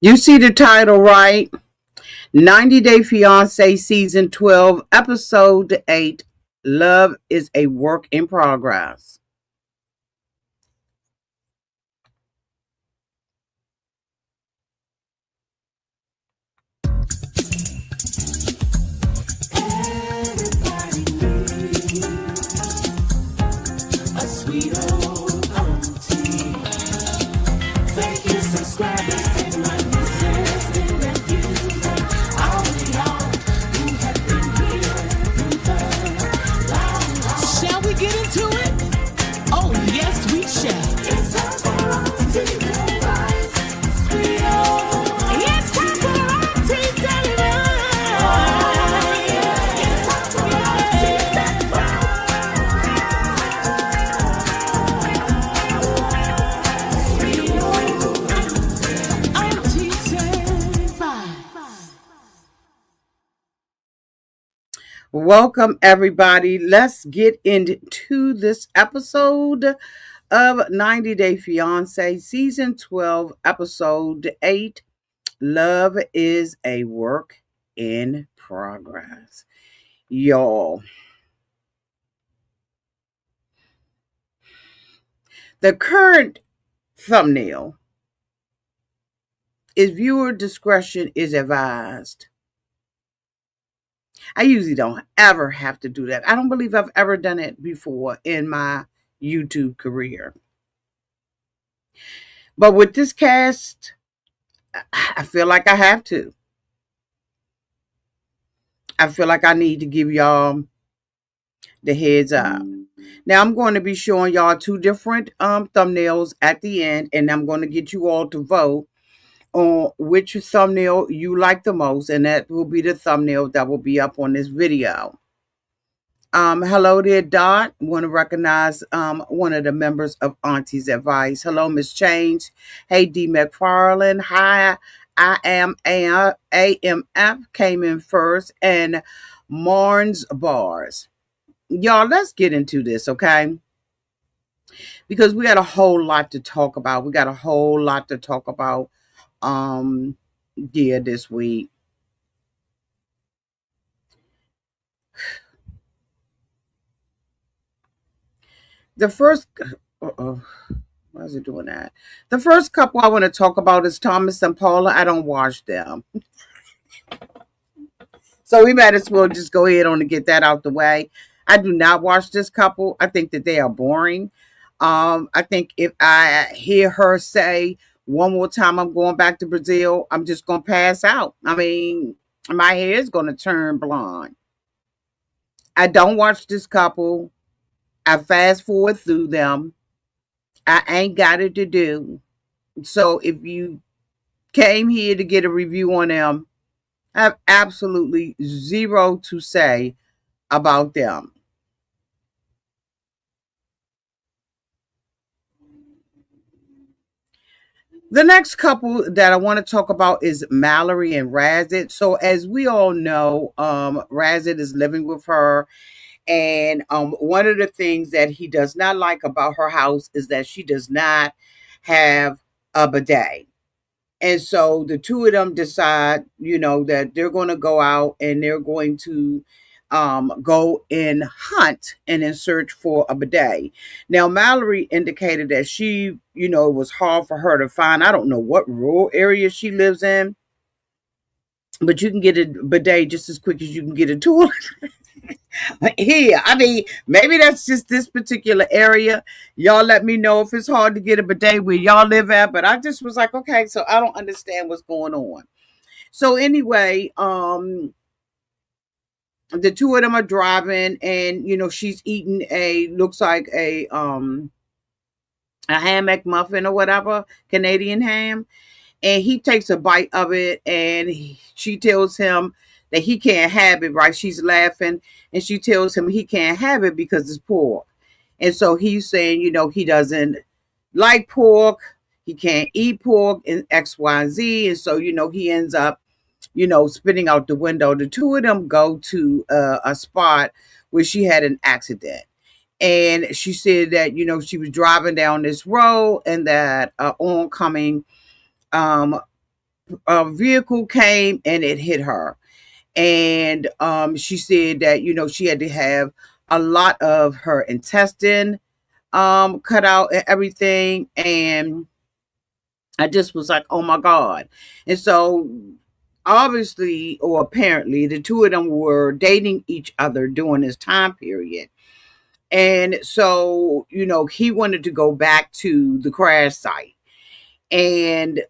You see the title, right? 90 Day Fiancé Season 12, Episode 8. Love is a work in progress. A sweet old auntie. Thank you, subscribers, to my nieces and nephews, all of y'all who have been here through the long haul. Shall we get into it? Oh, yes, we shall. It's time for Auntie Advice. Sweet old. It's time for Auntie's Advice. Oh, yeah. It's time for Auntie's Advice. Welcome, everybody. Let's get into this episode of 90 Day Fiancé Season 12, Episode 8. Love is a work in progress. Y'all, the current thumbnail is viewer discretion is advised. I usually don't ever have to do that. I don't believe I've ever done it before in my YouTube career. But with this cast, I feel like I have to. I feel like I need to give y'all the heads up. Now I'm going to be showing y'all two different thumbnails at the end, and I'm going to get you all to vote on which thumbnail you like the most, and that will be the thumbnail that will be up on this video. Hello there, Dot. Want to recognize one of the members of Auntie's Advice. Hello, Miss Change. Hey, D. McFarland. Hi, I am AMF came in first, and Marnes Bars. Y'all, let's get into this, okay? Because we got a whole lot to talk about. We got a whole lot to talk about this week. The first why is it doing that? The first couple I want to talk about is Thomas and Paula. I don't watch them. So we might as well just go ahead on and get that out the way. I do not watch this couple. I think that they are boring. I think if I hear her say one more time I'm going back to Brazil, I'm just gonna pass out. I mean, my hair is gonna turn blonde. I don't watch this couple. I fast forward through them. I ain't got it to do. So if you came here to get a review on them, I have absolutely zero to say about them. The next couple that I want to talk about is Mallory and Razit. So as we all know, Razit is living with her. And one of the things that he does not like about her house is that she does not have a bidet. And so the two of them decide, that they're going to go out and they're going to go and hunt and then search for a bidet. Now, Mallory indicated that she, it was hard for her to find. I don't know what rural area she lives in, but you can get a bidet just as quick as you can get a toilet. Here, I mean, maybe that's just this particular area. Y'all let me know if it's hard to get a bidet where y'all live at. But I just was like, okay, so I don't understand what's going on. So anyway, the two of them are driving, and she's eating looks like a ham McMuffin or whatever, Canadian ham, and he takes a bite of it, and she tells him that he can't have it, right? She's laughing, and she tells him he can't have it because it's pork. And so he's saying, he doesn't like pork, he can't eat pork, and X, Y, and Z. And so, he ends up, spitting out the window. The two of them go to a spot where she had an accident. And she said that, she was driving down this road and that oncoming vehicle came and it hit her. And she said that, she had to have a lot of her intestine cut out and everything. And I just was like, oh my God. And so obviously, or apparently, the two of them were dating each other during this time period. And so, he wanted to go back to the crash site. And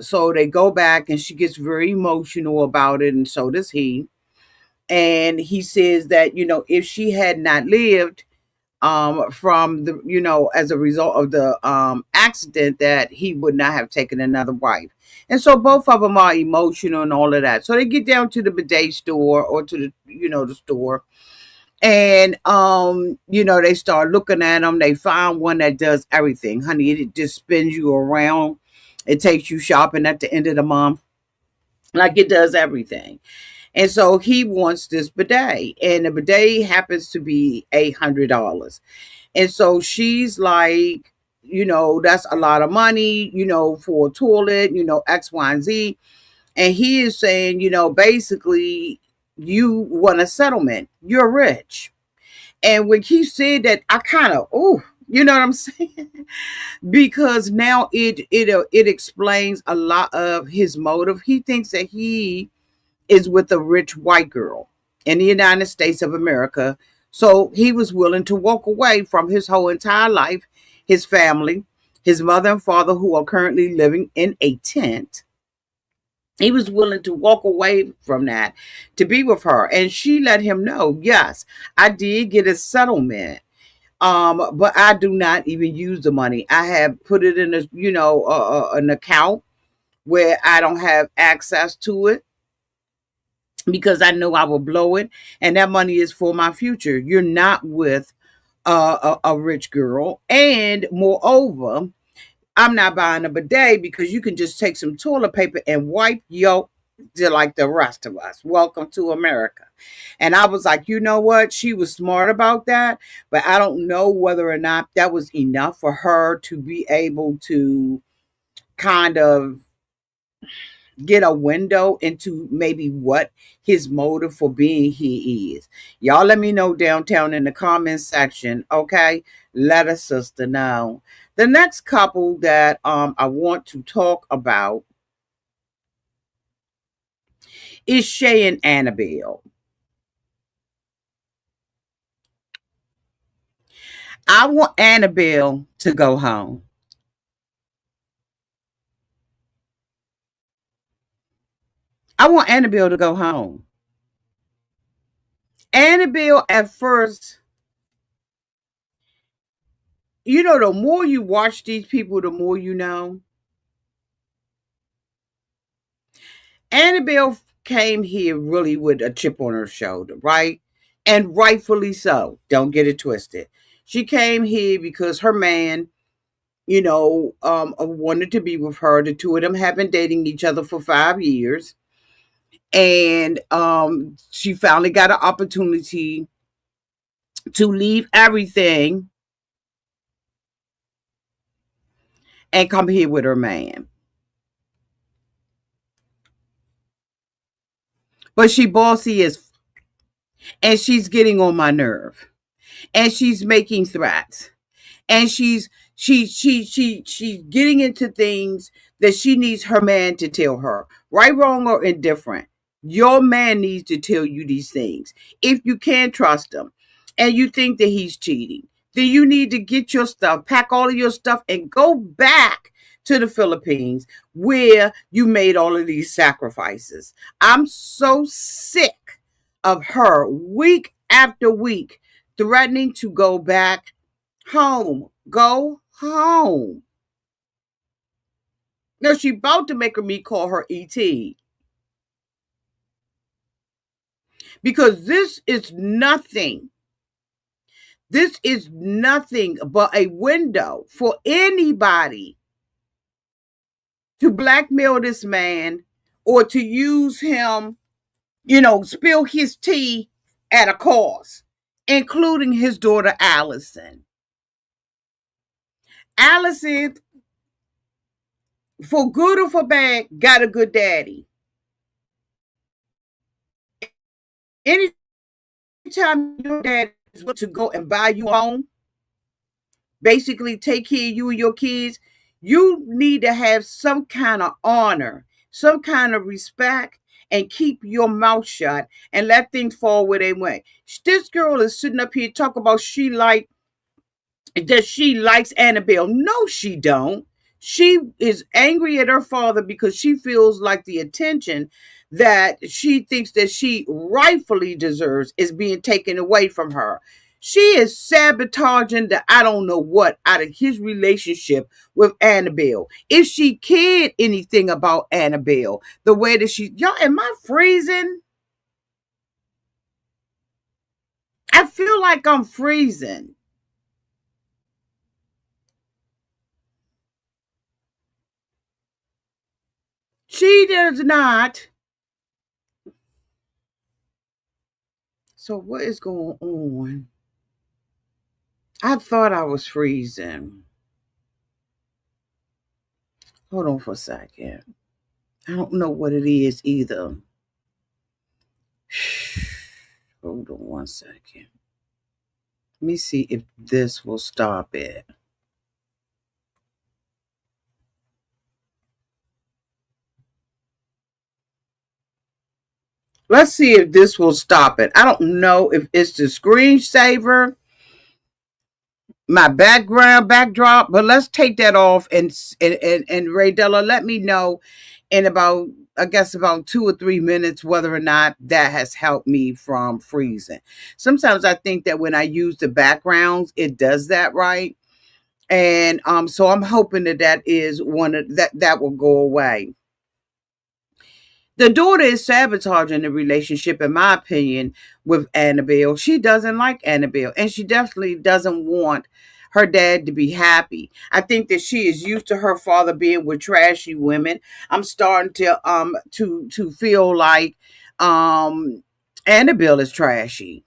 so they go back and she gets very emotional about it, and so does he. And he says that, if she had not lived, from the, as a result of the accident, that he would not have taken another wife. And so both of them are emotional and all of that. So they get down to the bidet store, or to the, the store. And they start looking at them. They find one that does everything, honey. It just spins you around. It takes you shopping at the end of the month. Like, it does everything. And so he wants this bidet, and the bidet happens to be $800. And so she's like, that's a lot of money, for a toilet, X, Y, and Z. And he is saying, basically, you want a settlement. You're rich. And when he said that, I kind of, oh, you know what I'm saying? Because now it explains a lot of his motive. He thinks that he is with a rich white girl in the United States of America. So he was willing to walk away from his whole entire life, his family, his mother and father, who are currently living in a tent. He was willing to walk away from that to be with her. And she let him know, yes, I did get a settlement. But I do not even use the money. I have put it in a, an account where I don't have access to it, because I know I will blow it, and that money is for my future. You're not with a rich girl, and moreover, I'm not buying a bidet, because you can just take some toilet paper and wipe your, like the rest of us. Welcome to America. And I was like, you know what? She was smart about that, but I don't know whether or not that was enough for her to be able to kind of get a window into maybe what his motive for being he is. Y'all let me know downtown in the comment section, okay? Let a sister know. The next couple that I want to talk about is Shay and Annabelle. I want Annabelle to go home. I want Annabelle to go home. Annabelle, at first, the more you watch these people, the more you know. Annabelle came here really with a chip on her shoulder, right? And rightfully so. Don't get it twisted. She came here because her man, wanted to be with her. The two of them have been dating each other for 5 years. And she finally got an opportunity to leave everything and come here with her man. But she bossy as, and she's getting on my nerve. And she's making threats. And she's getting into things that she needs her man to tell her, right, wrong, or indifferent. Your man needs to tell you these things. If you can't trust him and you think that he's cheating, then you need to get your stuff, pack all of your stuff, and go back to the Philippines, where you made all of these sacrifices. I'm so sick of her week after week threatening to go back home. Go home. Now she about to make me call her ET, because this is nothing. This is nothing but a window for anybody to blackmail this man, or to use him, spill his tea at a cause, including his daughter Allison. Allison for good or for bad, got a good daddy. Anytime your dad is willing to go and buy you home, basically take care of you and your kids, you need to have some kind of honor, some kind of respect, and keep your mouth shut and let things fall where they went. This girl is sitting up here talking about she likes Annabelle. No, she don't. She is angry at her father because she feels like the attention that she thinks that she rightfully deserves is being taken away from her. She is sabotaging the I don't know what out of his relationship with Annabelle. If she cared anything about Annabelle, the way that y'all, am I freezing? I feel like I'm freezing. She does not. So what is going on? I thought I was freezing. Hold on for a second. I don't know what it is either. Hold on one second. Let me see if this will stop it. Let's see if this will stop it. I don't know if it's the screensaver, my background backdrop, but let's take that off and Ray Della, let me know in about I guess about 2 or 3 minutes whether or not that has helped me from freezing. Sometimes I think that when I use the backgrounds, it does that right. And so I'm hoping that that is one of that will go away. The daughter is sabotaging the relationship, in my opinion, with Annabelle. She doesn't like Annabelle, and she definitely doesn't want her dad to be happy. I think that she is used to her father being with trashy women. I'm starting to feel like Annabelle is trashy.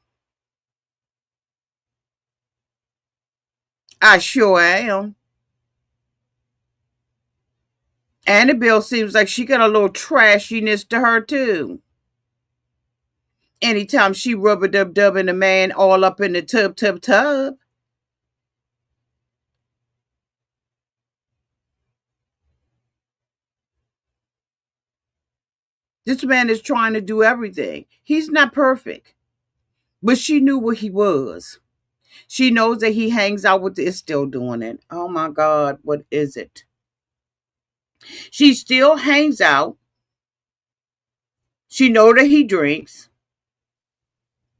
I sure am. Annabelle seems like she got a little trashiness to her too. Anytime she rubber dub dubbing a man all up in the tub. This man is trying to do everything. He's not perfect, but she knew what he was. She knows that he hangs out with is still doing it. Oh my God, what is it? She still hangs out. She know that he drinks.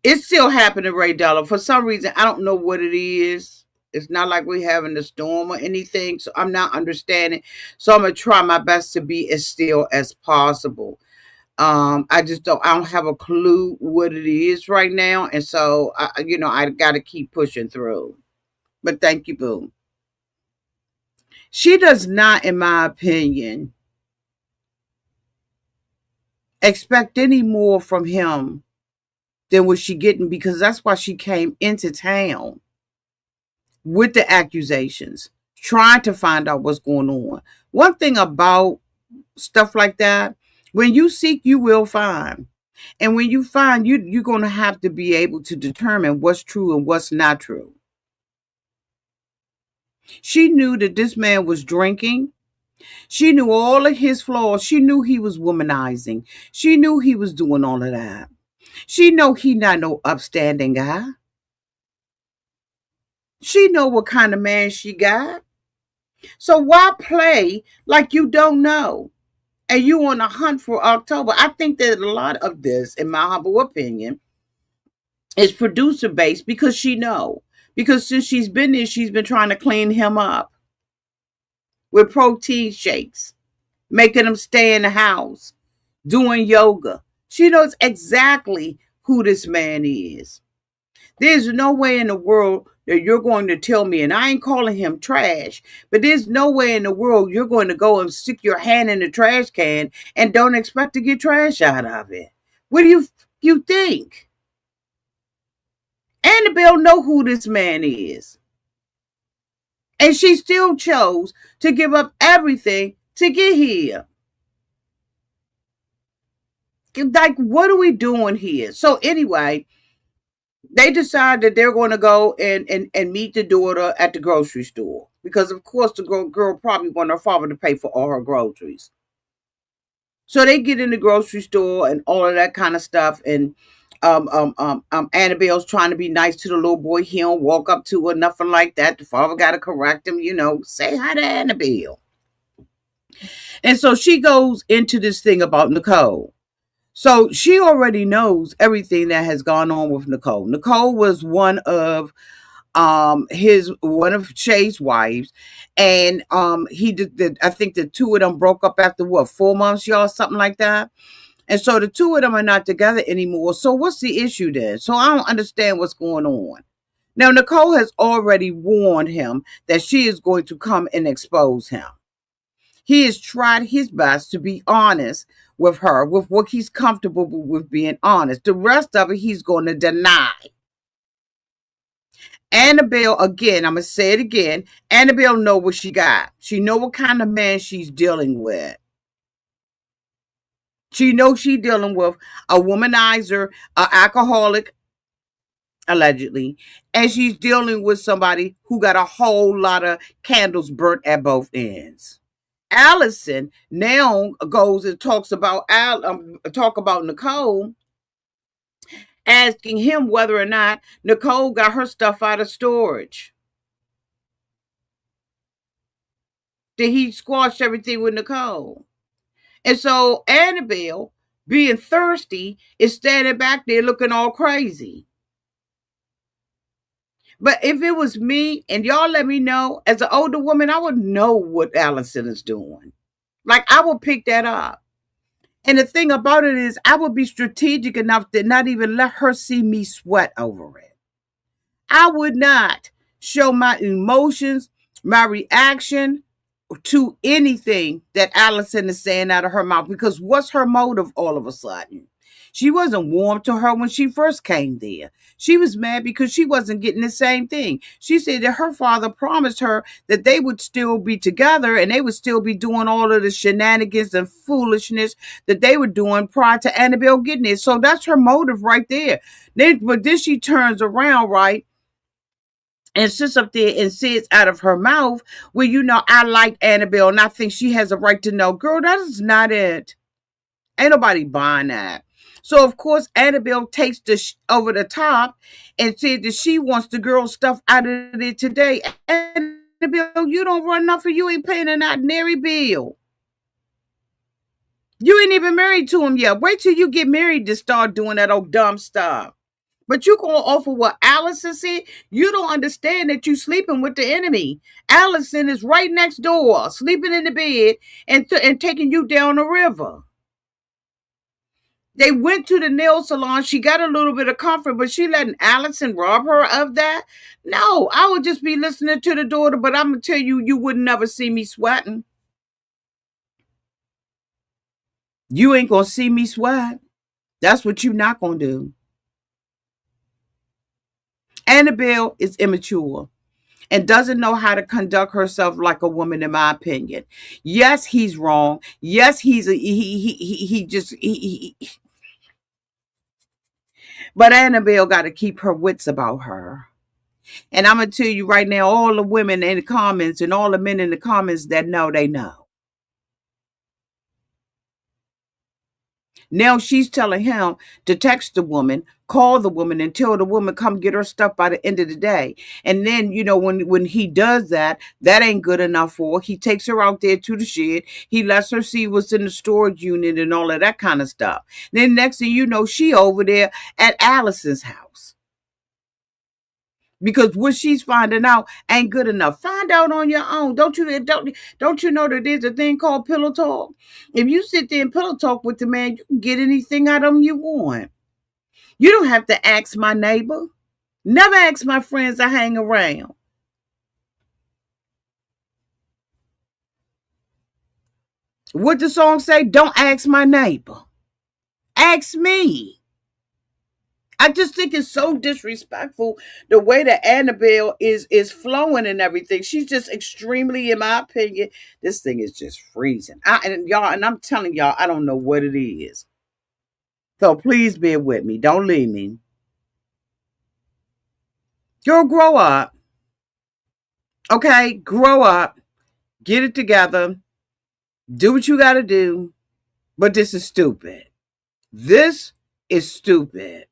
It's still happening, Ray Dollar. For some reason, I don't know what it is. It's not like we're having a storm or anything, so I'm not understanding. So I'm gonna try my best to be as still as possible. I don't have a clue what it is right now, and so I got to keep pushing through. But thank you, boo. She does not, in my opinion, expect any more from him than what she getting, because that's why she came into town with the accusations, trying to find out what's going on. One thing about stuff like that, when you seek, you will find. And when you find, you're going to have to be able to determine what's true and what's not true. She knew that this man was drinking. She knew all of his flaws. She knew he was womanizing. She knew he was doing all of that. She know he not no upstanding guy. She know what kind of man she got. So why play like you don't know? And you on a hunt for October. I think that a lot of this, in my humble opinion, is producer based because she know. Because since she's been there, she's been trying to clean him up with protein shakes, making him stay in the house, doing yoga. She knows exactly who this man is. There's no way in the world that you're going to tell me, and I ain't calling him trash, but there's no way in the world you're going to go and stick your hand in the trash can and don't expect to get trash out of it. What do you think? Annabelle know who this man is. And she still chose to give up everything to get here? Like, what are we doing here? So anyway, they decide that they're going to go and meet the daughter at the grocery store because, of course, the girl probably wanted her father to pay for all her groceries. So they get in the grocery store and all of that kind of stuff. And Annabelle's trying to be nice to the little boy. He don't walk up to her, nothing like that. The father got to correct him, say hi to Annabelle. And so she goes into this thing about Nicole. So she already knows everything that has gone on with Nicole. Nicole was one of Shay's wives, and he did, I think the two of them broke up after what, 4 months, y'all, something like that. And so the two of them are not together anymore. So what's the issue then? So I don't understand what's going on. Now Nicole has already warned him that she is going to come and expose him. He has tried his best to be honest with her, with what he's comfortable with being honest. The rest of it, he's going to deny. Annabelle, again, I'm going to say it again. Annabelle know what she got. She know what kind of man she's dealing with. She knows she's dealing with a womanizer, an alcoholic, allegedly, and she's dealing with somebody who got a whole lot of candles burnt at both ends. Allison now goes and talks about Nicole, asking him whether or not Nicole got her stuff out of storage. Did he squash everything with Nicole? And so Annabelle, being thirsty, is standing back there looking all crazy. But if it was me, and y'all let me know, as an older woman, I would know what Allison is doing. Like, I would pick that up. And the thing about it is, I would be strategic enough to not even let her see me sweat over it. I would not show my emotions, my reaction to anything that Allison is saying out of her mouth, because what's her motive all of a sudden? She wasn't warm to her when she first came there. She was mad because she wasn't getting the same thing. She said that her father promised her that they would still be together and they would still be doing all of the shenanigans and foolishness that they were doing prior to Annabelle getting it. So that's her motive right there. But then she turns around, right? And sits up there and says out of her mouth, well, I like Annabelle and I think she has a right to know. Girl, that is not it. Ain't nobody buying that. So, of course, Annabelle takes over the top and said that she wants the girl's stuff out of there today. Annabelle, you don't run nothing. You ain't paying an ordinary bill. You ain't even married to him yet. Wait till you get married to start doing that old dumb stuff. But you gonna offer what Allison said? You don't understand that you sleeping with the enemy. Allison is right next door, sleeping in the bed and taking you down the river. They went to the nail salon. She got a little bit of comfort, but she letting Allison rob her of that? No, I would just be listening to the daughter, but I'm gonna tell you, you would never see me sweating. You ain't gonna see me sweat. That's what you not gonna do. Annabelle is immature and doesn't know how to conduct herself like a woman, in my opinion. Yes, he's wrong. Yes, he just but Annabelle got to keep her wits about her. And I'm gonna tell you right now, all the women in the comments and all the men in the comments that know, they know. Now she's telling him to text the woman, call the woman, and tell the woman come get her stuff by the end of the day. And then, when he does that, that ain't good enough for her. He takes her out there to the shed. He lets her see what's in the storage unit and all of that kind of stuff. Then next thing you know, she over there at Allison's house. Because what she's finding out ain't good enough. Find out on your own. Don't you know that there's a thing called pillow talk? If you sit there and pillow talk with the man, you can get anything out of him you want. You don't have to ask my neighbor. Never ask my friends I hang around. What the song say? Don't ask my neighbor. Ask me. I just think it's so disrespectful the way that Annabelle is flowing and everything. She's just extremely, in my opinion, this thing is just freezing. And I'm telling y'all, I don't know what it is. So please bear with me. Don't leave me. Girl, grow up. Okay, grow up. Get it together. Do what you got to do. But this is stupid. This is stupid.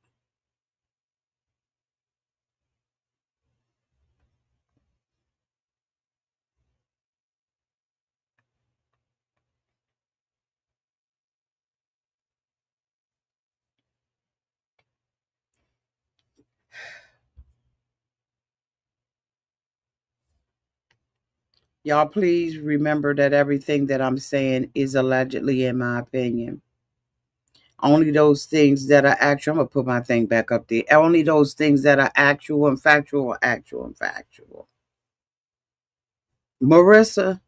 Y'all, please remember that everything that I'm saying is allegedly, in my opinion. Only those things that are actual, I'm going to put my thing back up there. Only those things that are actual and factual are actual and factual. Marissa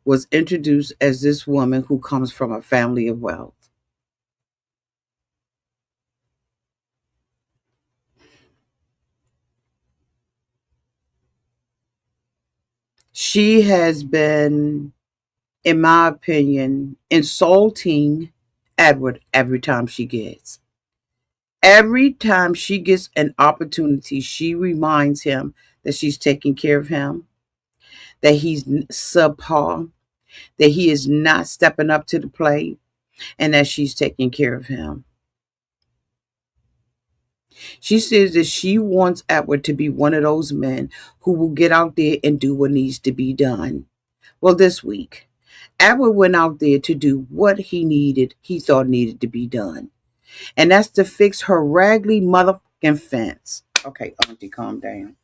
was introduced as this woman who comes from a family of wealth. She has been, in my opinion, insulting Edward every time she gets. Every time she gets an opportunity, she reminds him that she's taking care of him, that he's subpar, that he is not stepping up to the plate, and that she's taking care of him. She says that she wants Edward to be one of those men who will get out there and do what needs to be done. Well, this week, Edward went out there to do what he thought needed to be done. And that's to fix her raggedy motherfucking fence. Okay, Auntie, calm down.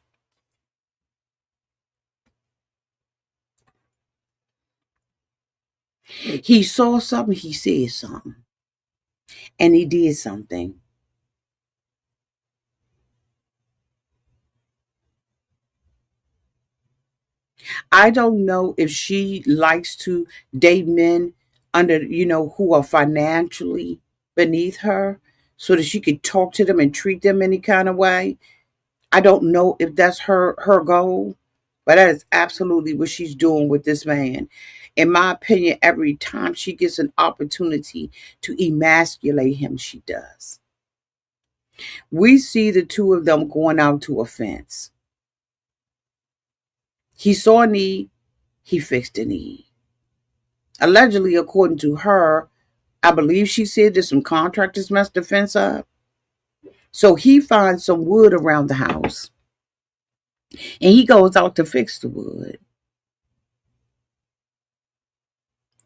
He saw something, he said something, and he did something. I don't know if she likes to date men under, who are financially beneath her so that she could talk to them and treat them any kind of way. I don't know if that's her goal, but that is absolutely what she's doing with this man. In my opinion, every time she gets an opportunity to emasculate him, she does. We see the two of them going out to a fence. He saw a need, he fixed a need. Allegedly, according to her, I believe she said that some contractors messed the fence up. So he finds some wood around the house and he goes out to fix the wood.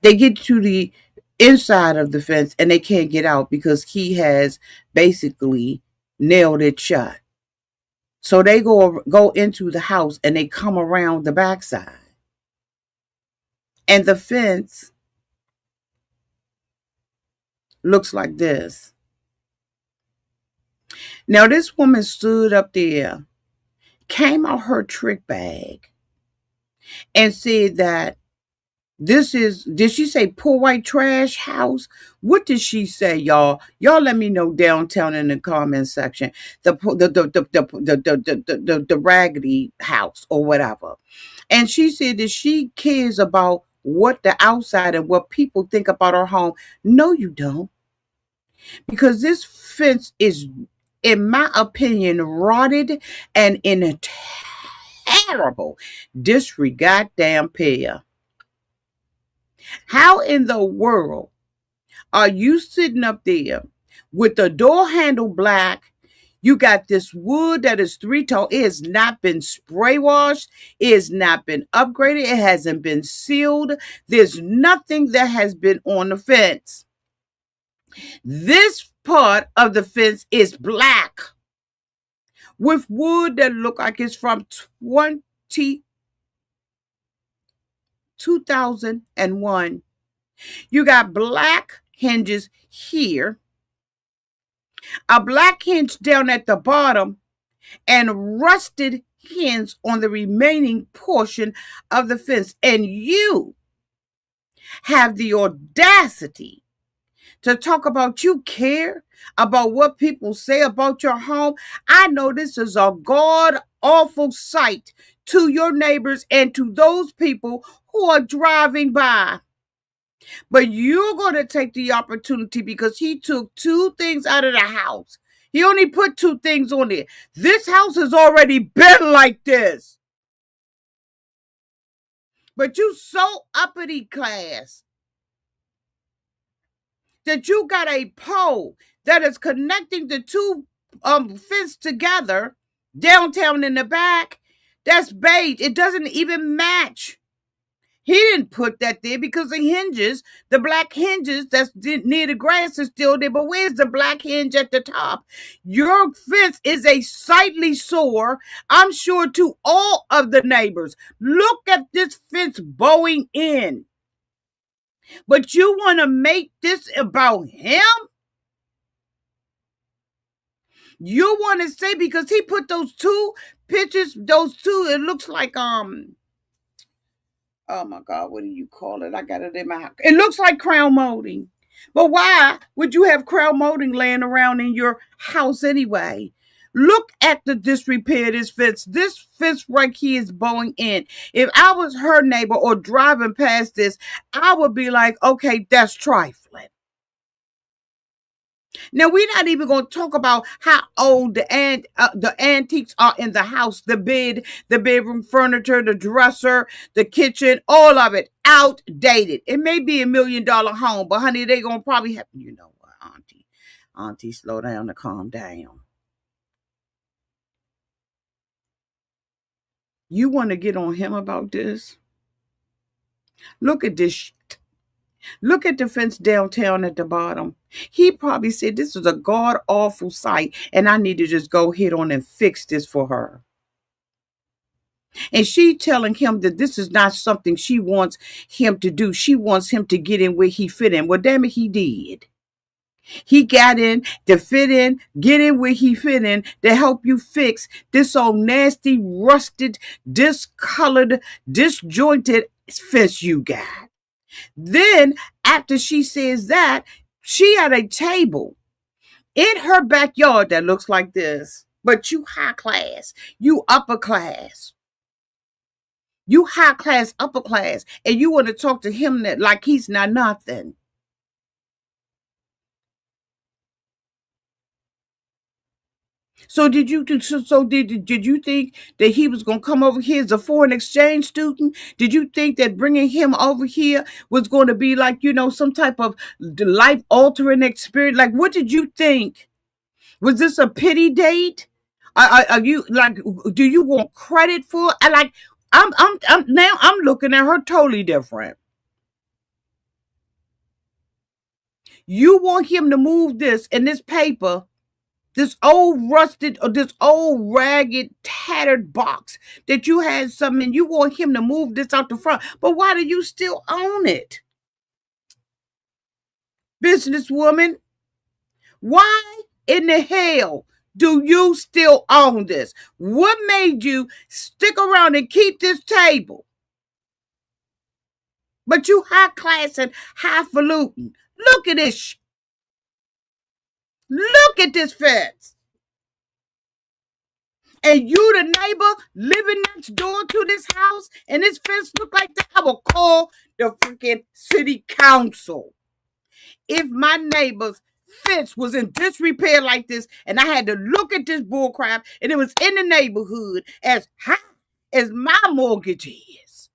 They get to the inside of the fence and they can't get out because he has basically nailed it shut. So they go into the house and they come around the backside. And the fence looks like this. Now this woman stood up there, came out her trick bag, and said that did she say poor white trash house? What did she say, y'all? Y'all let me know downtown in the comment section. The raggedy house or whatever. And she said that she cares about what the outside and what people think about her home. No, you don't. Because this fence is, in my opinion, rotted and in a terrible disregard damn pair. How in the world are you sitting up there with the door handle black? You got this wood that is 3 tone. It has not been spray washed. It has not been upgraded. It hasn't been sealed. There's nothing that has been on the fence. This part of the fence is black with wood that look like it's from 2001. You got black hinges here, a black hinge down at the bottom, and rusted hinge on the remaining portion of the fence. And you have the audacity to talk about you care about what people say about your home. I know this is a God awful sight to your neighbors and to those people who are driving by. But you're going to take the opportunity because he took two things out of the house. He only put two things on it. This house has already been like this. But you so uppity class that you got a pole that is connecting the two fence together downtown in the back. That's beige. It doesn't even match. He didn't put that there because the hinges, the black hinges that's near the grass is still there. But where's the black hinge at the top? Your fence is a sightly sore, I'm sure, to all of the neighbors. Look at this fence bowing in. But you want to make this about him? You want to say because he put those two pictures, those two, it looks like oh my God, what do you call it? I got it in my house. It looks like crown molding. But why would you have crown molding laying around in your house anyway? Look at the disrepair of this fence. This fence right here is bowing in. If I was her neighbor or driving past this, I would be like, okay, that's trifling. Now we're not even going to talk about how old the antiques are in the house, the bed, the bedroom furniture, the dresser, the kitchen, all of it outdated. It may be $1 million home, but honey, they gonna probably have, you know what, auntie, slow down and calm down. You want to get on him about this? Look at this shit. Look at the fence downtown at the bottom. He probably said this is a god awful sight, and I need to just go hit on and fix this for her. And she telling him that this is not something she wants him to do. She wants him to get in where he fit in. Well, damn it, he did. He got in to fit in, get in where he fit in to help you fix this old nasty, rusted, discolored, disjointed fence you got. Then, after she says that, she at a table in her backyard that looks like this. But you high class, you upper class. You high class, upper class, and you want to talk to him that like he's not nothing. So did you did you think that he was going to come over here as a foreign exchange student? Did you think that bringing him over here was going to be like, you know, some type of life altering experience? Like, what did you think? Was this a pity date? Are you like? Do you want credit for? I like. I'm now. I'm looking at her totally different. You want him to move this in this paper, this old rusted or this old ragged tattered box that you had something, and you want him to move this out the front. But why do you still own it? Businesswoman, why in the hell do you still own this? What made you stick around and keep this table? But you high class and highfalutin. Look at this. Look at this fence. And you, the neighbor, living next door to this house, and this fence look like that, I will call the freaking city council. If my neighbor's fence was in disrepair like this, and I had to look at this bullcrap, and it was in the neighborhood as high as my mortgage is.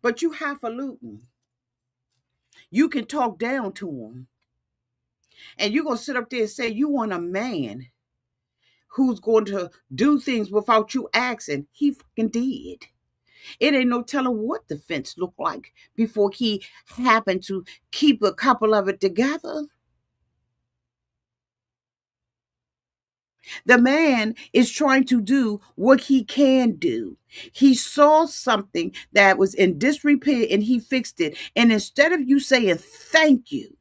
But you highfalutin. You can talk down to him. And you're going to sit up there and say you want a man who's going to do things without you asking. He fucking did. It ain't no telling what the fence looked like before he happened to keep a couple of it together. The man is trying to do what he can do. He saw something that was in disrepair and he fixed it. And instead of you saying thank you,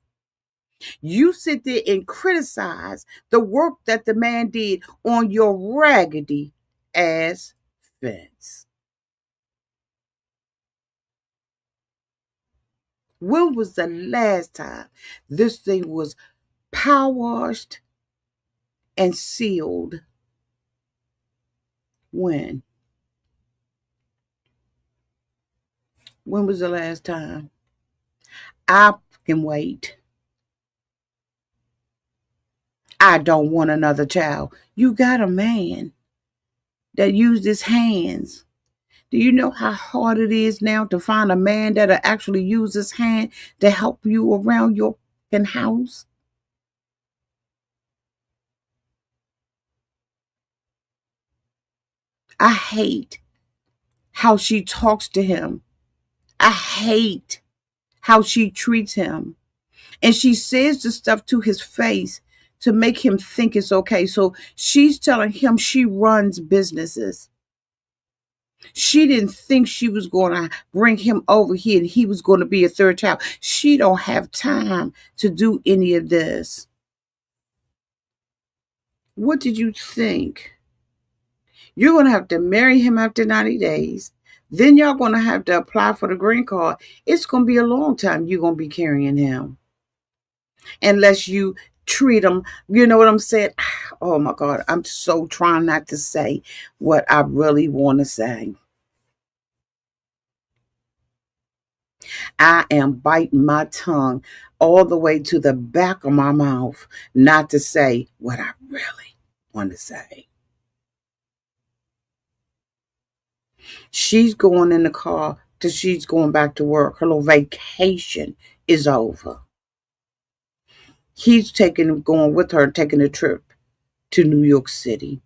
You sit there and criticize the work that the man did on your raggedy ass fence. When was the last time this thing was power washed and sealed? When? When was the last time? I can wait. I don't want another child. You got a man that used his hands. Do you know how hard it is now to find a man that'll actually use his hand to help you around your house? I hate how she talks to him. I hate how she treats him. And she says the stuff to his face to make him think it's okay. So she's telling him she runs businesses. She didn't think she was going to bring him over here and he was going to be a third child. She don't have time to do any of this. What did you think? You're going to have to marry him after 90 days. Then y'all going to have to apply for the green card. It's going to be a long time you're going to be carrying him. Unless you treat him, you know what I'm saying? Oh my God, I'm so trying not to say what I really want to say. I am biting my tongue all the way to the back of my mouth not to say what I really want to say. She's going in the car till she's going back to work. Her little vacation is over. He's going with her, taking a trip to New York City.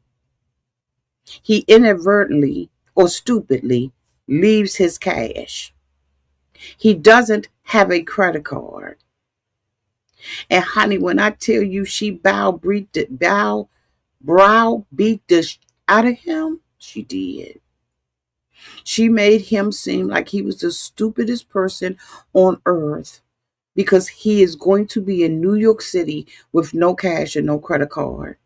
He inadvertently or stupidly leaves his cash. He doesn't have a credit card. And honey, when I tell you she browbeat the out of him, she did. She made him seem like he was the stupidest person on earth because he is going to be in New York City with no cash and no credit card.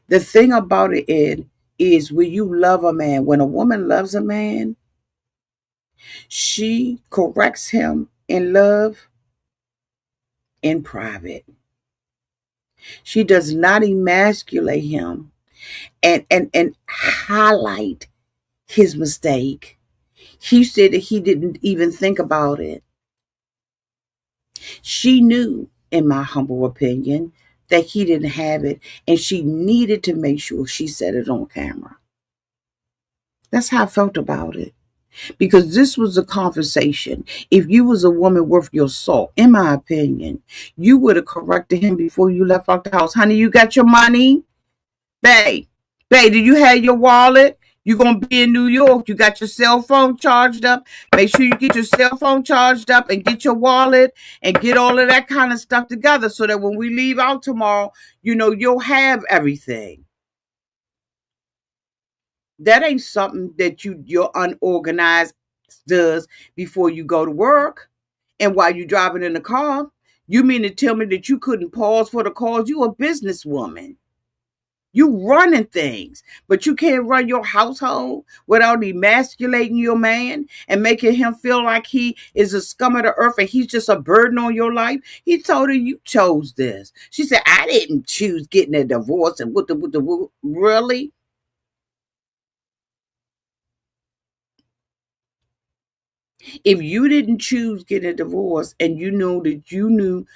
The thing about it, Ed, is when you love a man, when a woman loves a man, she corrects him in love in private. She does not emasculate him and highlight his mistake. He said that he didn't even think about it. She knew, in my humble opinion, that he didn't have it, and she needed to make sure she said it on camera. That's how I felt about it. Because this was a conversation. If you was a woman worth your salt, in my opinion, you would have corrected him before you left out the house. Honey, you got your money? Babe, do you have your wallet? You're going to be in New York. You got your cell phone charged up. Make sure you get your cell phone charged up and get your wallet and get all of that kind of stuff together so that when we leave out tomorrow, you'll have everything. That ain't something that your unorganized does before you go to work and while you're driving in the car. You mean to tell me that you couldn't pause for the cause? You a businesswoman. You running things, but you can't run your household without emasculating your man and making him feel like he is a scum of the earth and he's just a burden on your life. He told her you chose this. She said, I didn't choose getting a divorce and what the really? If you didn't choose getting a divorce and you knew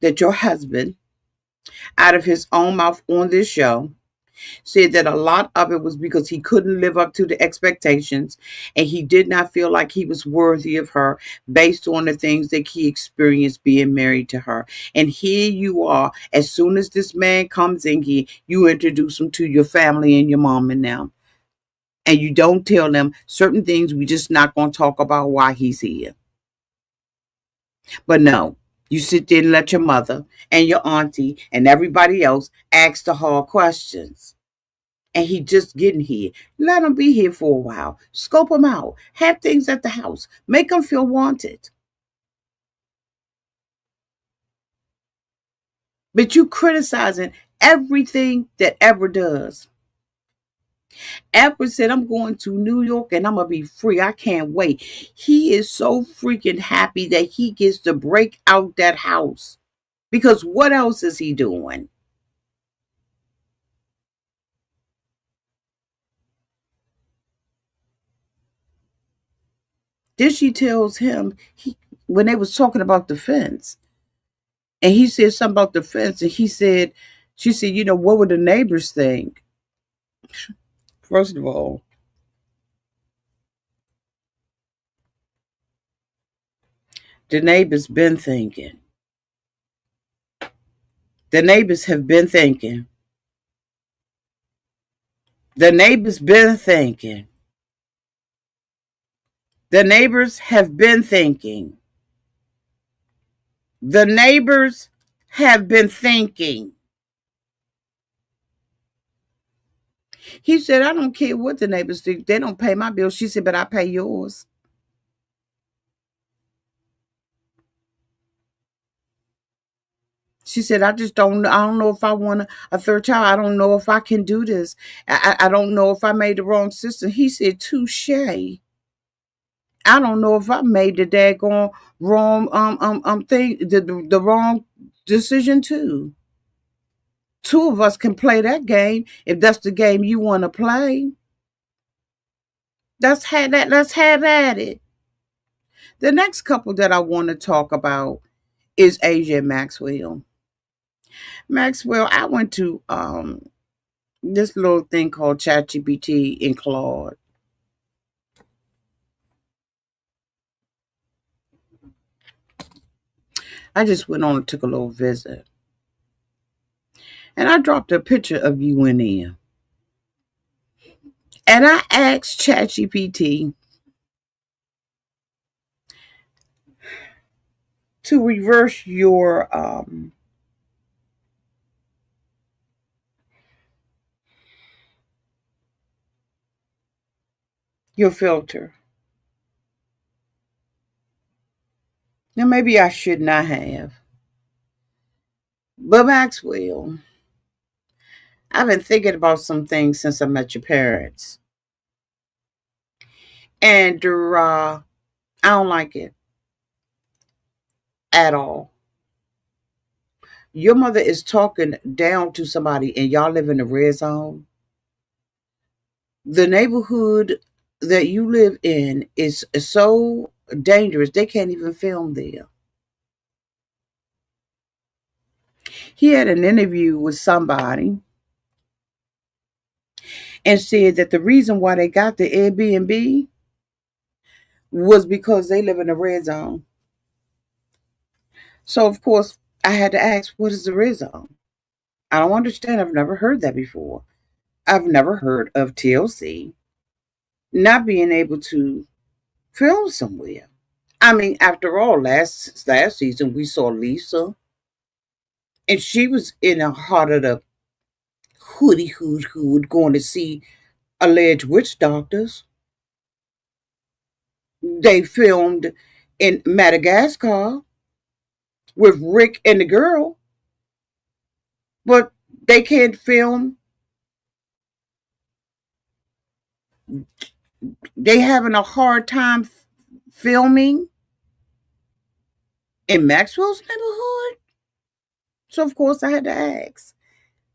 that your husband, out of his own mouth on this show, said that a lot of it was because he couldn't live up to the expectations and he did not feel like he was worthy of her based on the things that he experienced being married to her. And here you are, as soon as this man comes in here, you introduce him to your family and your mom and them. And you don't tell them certain things we just not going to talk about why he's here. But no, you sit there and let your mother and your auntie and everybody else ask the hard questions. And he just getting here. Let him be here for a while. Scope him out. Have things at the house. Make him feel wanted. But you criticizing everything that ever does. Ever said, I'm going to New York and I'm going to be free. I can't wait. He is so freaking happy that he gets to break out that house. Because what else is he doing? Then she tells him, when they was talking about the fence, and he said something about the fence, and she said, what would the neighbors think? First of all, the neighbors been thinking. The neighbors have been thinking. The neighbors been thinking. The neighbors have been thinking. The neighbors have been thinking. He said, I don't care what the neighbors think. They don't pay my bills. She said, but I pay yours. She said, I don't know if I want a third child. I don't know if I can do this. I don't know if I made the wrong decision. He said, touche. I don't know if I made the daggone wrong thing, the wrong decision too. Two of us can play that game if that's the game you want to play. Let's have at it. The next couple that I want to talk about is Asia and Maxwell. Maxwell, I went to this little thing called ChatGPT in Claude. I just went on and took a little visit. And I dropped a picture of you in there. And I asked ChatGPT to reverse your filter. Now maybe I should not have. But Maxwell, I've been thinking about some things since I met your parents. And I don't like it at all. Your mother is talking down to somebody and y'all live in the red zone. The neighborhood that you live in is so dangerous, they can't even film there. He had an interview with somebody and said that the reason why they got the Airbnb was because they live in a red zone. So, of course, I had to ask, what is the red zone? I don't understand. I've never heard that before. I've never heard of TLC not being able to film somewhere. I mean, after all, last season we saw Lisa, and she was in the heart of the hood going to see alleged witch doctors. They filmed in Madagascar with Rick and the girl, but they can't film. They having a hard time filming in Maxwell's neighborhood. So of course I had to ask,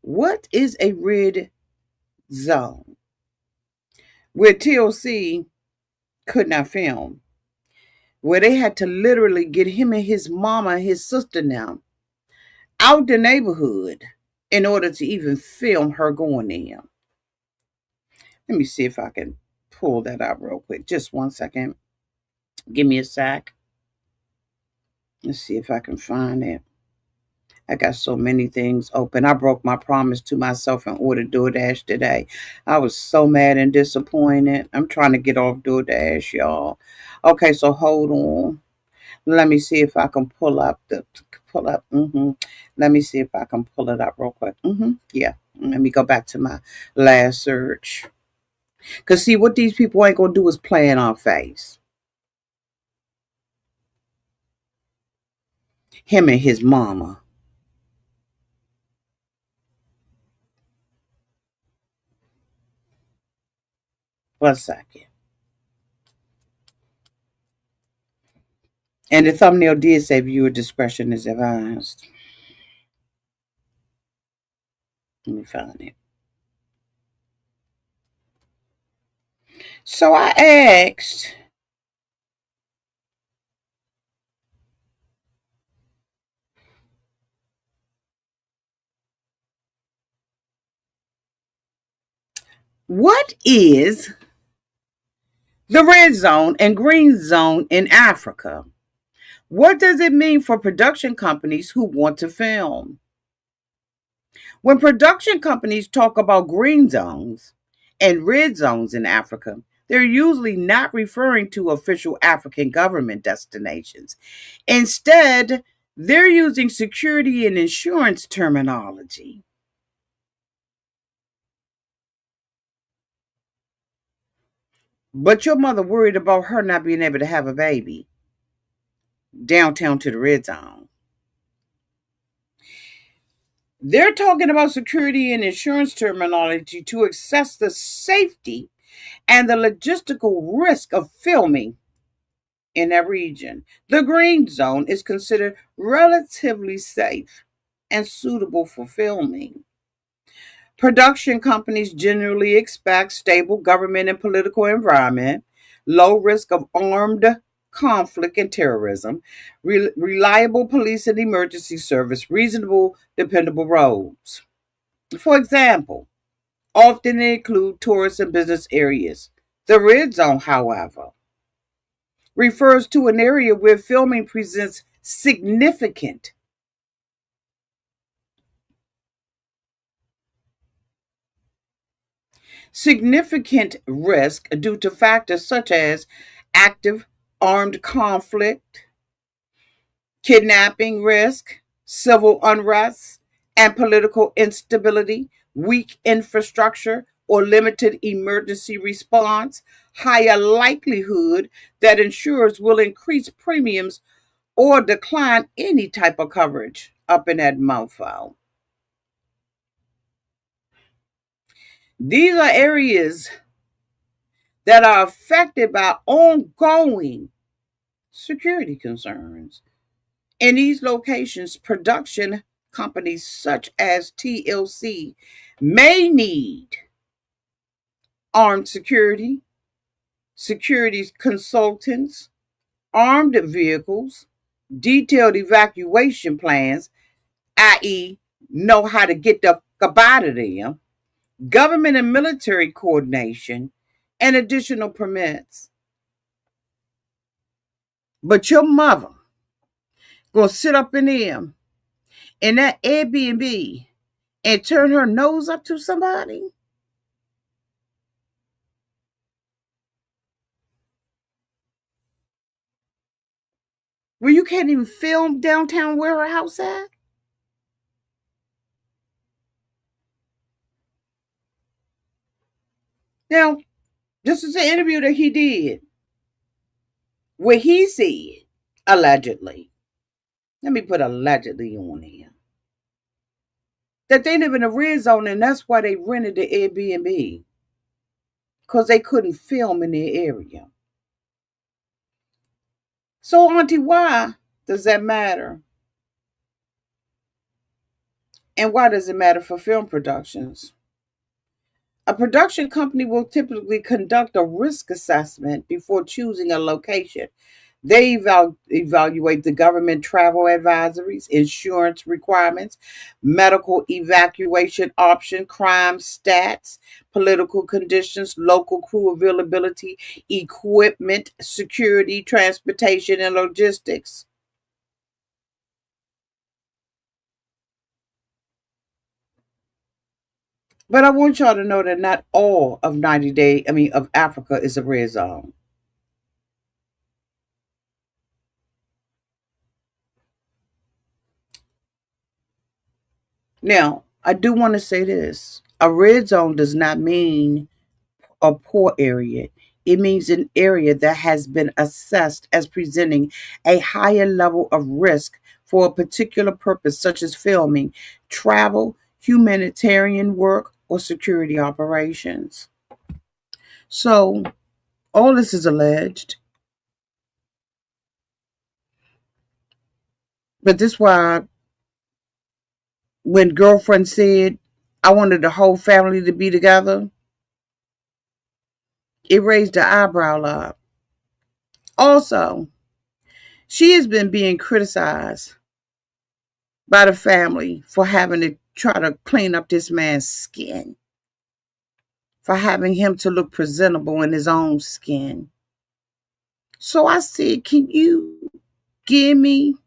what is a red zone where TLC could not film? Where they had to literally get him and his mama and his sister now out the neighborhood in order to even film her going in. Let me see if I can pull that out real quick. Just 1 second. Give me a sec. Let's see if I can find it. I got so many things open. I broke my promise to myself and ordered DoorDash today. I was so mad and disappointed. I'm trying to get off DoorDash, y'all. Okay, so hold on. Let me see if I can pull up the pull up. Let me see if I can pull it up real quick. Yeah. Let me go back to my last search. Cause see what these people ain't gonna do is play in our face. Him and his mama. One second. And the thumbnail did say viewer discretion is advised. Let me find it. So I asked, what is the red zone and green zone in Africa? What does it mean for production companies who want to film? When production companies talk about green zones and red zones in Africa, they're usually not referring to official African government destinations. Instead, they're using security and insurance terminology. But your mother worried about her not being able to have a baby downtown to the red zone. They're talking about security and insurance terminology to assess the safety and the logistical risk of filming in that region. The green zone is considered relatively safe and suitable for filming. Production companies generally expect stable government and political environment, low risk of armed conflict and terrorism, reliable police and emergency service, reasonable, dependable roads. For example, often they include tourist and business areas. The red zone, however, refers to an area where filming presents significant risk due to factors such as active armed conflict, kidnapping risk, civil unrest, and political instability, weak infrastructure, or limited emergency response, higher likelihood that insurers will increase premiums or decline any type of coverage up in that mofo. These are areas that are affected by ongoing security concerns. In these locations, production companies such as TLC may need armed security, security consultants, armed vehicles, detailed evacuation plans, i.e., know how to get the up out of there, government and military coordination, and additional permits. But your mother gonna sit up in that Airbnb and turn her nose up to somebody? Where you can't even film downtown where her house at? Now, this is an interview that he did where he said, allegedly, let me put allegedly on here, that they live in a red zone and that's why they rented the Airbnb because they couldn't film in their area. So, Auntie, why does that matter? And why does it matter for film productions? A production company will typically conduct a risk assessment before choosing a location. They evaluate the government travel advisories, insurance requirements, medical evacuation option, crime stats, political conditions, local crew availability, equipment, security, transportation, and logistics. But I want y'all to know that not all of of Africa is a red zone. Now, I do want to say this. A red zone does not mean a poor area. It means an area that has been assessed as presenting a higher level of risk for a particular purpose, such as filming, travel, humanitarian work, or security operations. So all this is alleged, but this is why when girlfriend said I wanted the whole family to be together, it raised the eyebrow up. Also, she has been being criticized by the family for having to try to clean up this man's skin, for having him to look presentable in his own skin. So I said, can you give me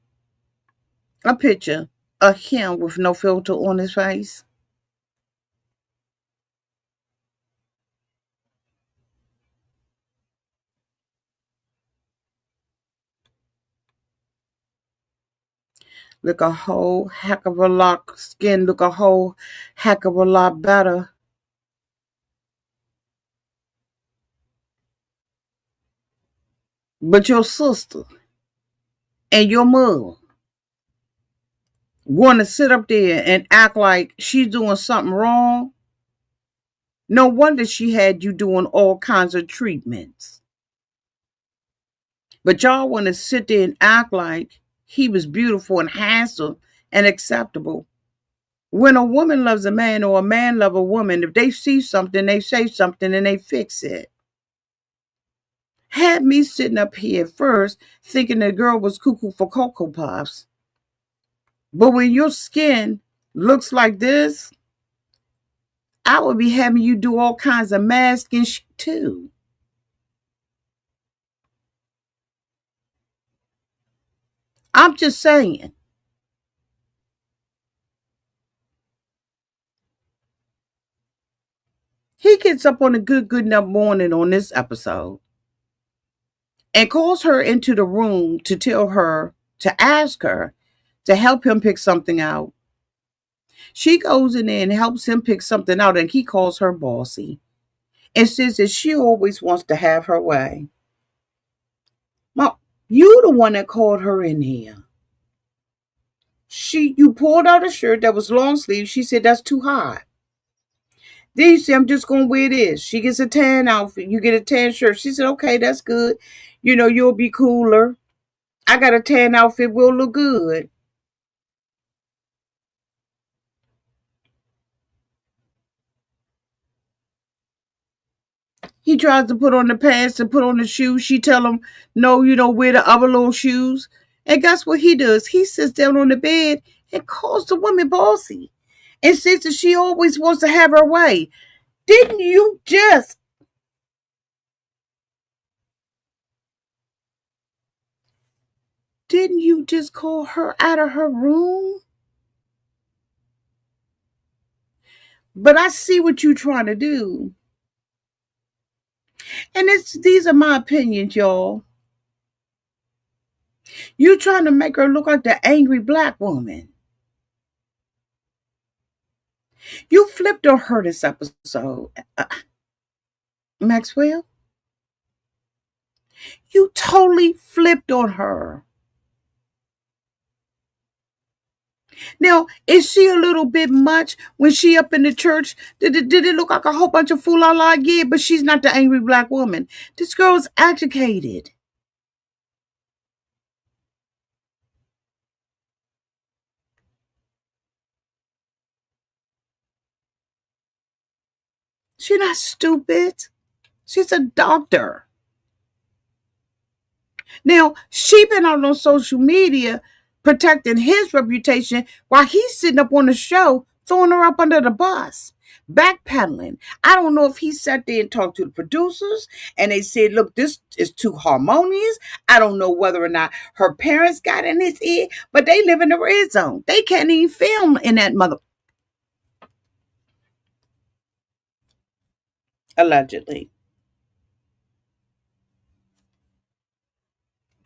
a picture of him with no filter on his face? Look a whole heck of a lot, skin look a whole heck of a lot better. But your sister and your mother want to sit up there and act like she's doing something wrong. No wonder she had you doing all kinds of treatments. But y'all want to sit there and act like he was beautiful and handsome and acceptable. When a woman loves a man or a man loves a woman, if they see something, they say something and they fix it. Had me sitting up here at first thinking the girl was cuckoo for Cocoa Puffs. But when your skin looks like this, I would be having you do all kinds of masking too. I'm just saying. He gets up on a good enough morning on this episode and calls her into the room to tell her, to ask her to help him pick something out. She goes in there and helps him pick something out, and he calls her bossy and says that she always wants to have her way. Well, you the one that called her in here. You pulled out a shirt that was long sleeve. She said that's too hot. Then you say, I'm just gonna wear this. She gets a tan outfit. You get a tan shirt. She said, okay, that's good. You'll be cooler. I got a tan outfit, will look good. He tries to put on the pants and put on the shoes. She tell him, no, wear the other little shoes. And guess what he does? He sits down on the bed and calls the woman bossy and says that she always wants to have her way. Didn't you just didn't you just call her out of her room? But I see what you're trying to do. And these are my opinions, y'all. You're trying to make her look like the angry black woman. You flipped on her this episode. Maxwell, you totally flipped on her. Now, is she a little bit much when she up in the church? Did it look like a whole bunch of fool la la? Yeah, but she's not the angry black woman. This girl's educated. She's not stupid. She's a doctor. Now, she been out on social media protecting his reputation while he's sitting up on the show throwing her up under the bus, backpedaling. I don't know if he sat there and talked to the producers and they said, look, this is too harmonious. I don't know whether or not her parents got in his ear, but they live in the red zone. They can't even film in that mother. Allegedly.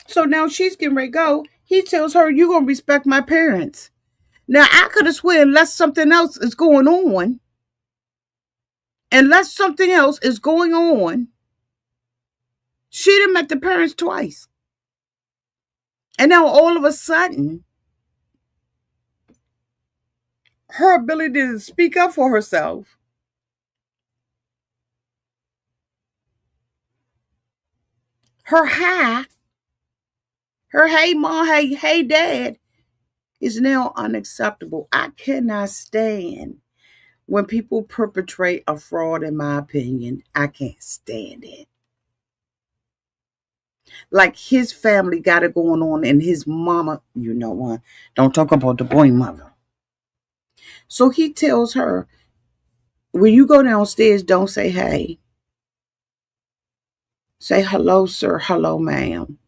So now she's getting ready to go. He tells her, you're going to respect my parents. Now, I could have sworn unless something else is going on, she done met the parents twice. And now all of a sudden, her ability to speak up for herself Her hi, her hey mom, hey dad is now unacceptable. I cannot stand when people perpetrate a fraud, in my opinion. I can't stand it. Like his family got it going on, and his mama, you know what? Don't talk about the boy mother. So he tells her, when you go downstairs, don't say hey. Say hello, sir, hello, ma'am.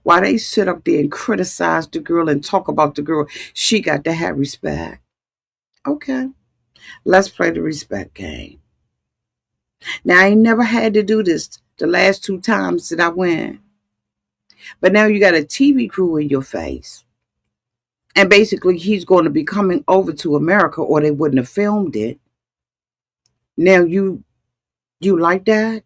While they sit up there and criticize the girl and talk about the girl, she got to have respect. Okay, let's play the respect game. Now, I ain't never had to do this the last two times that I went. But now you got a TV crew in your face. And basically, he's going to be coming over to America or they wouldn't have filmed it. Now, you like that?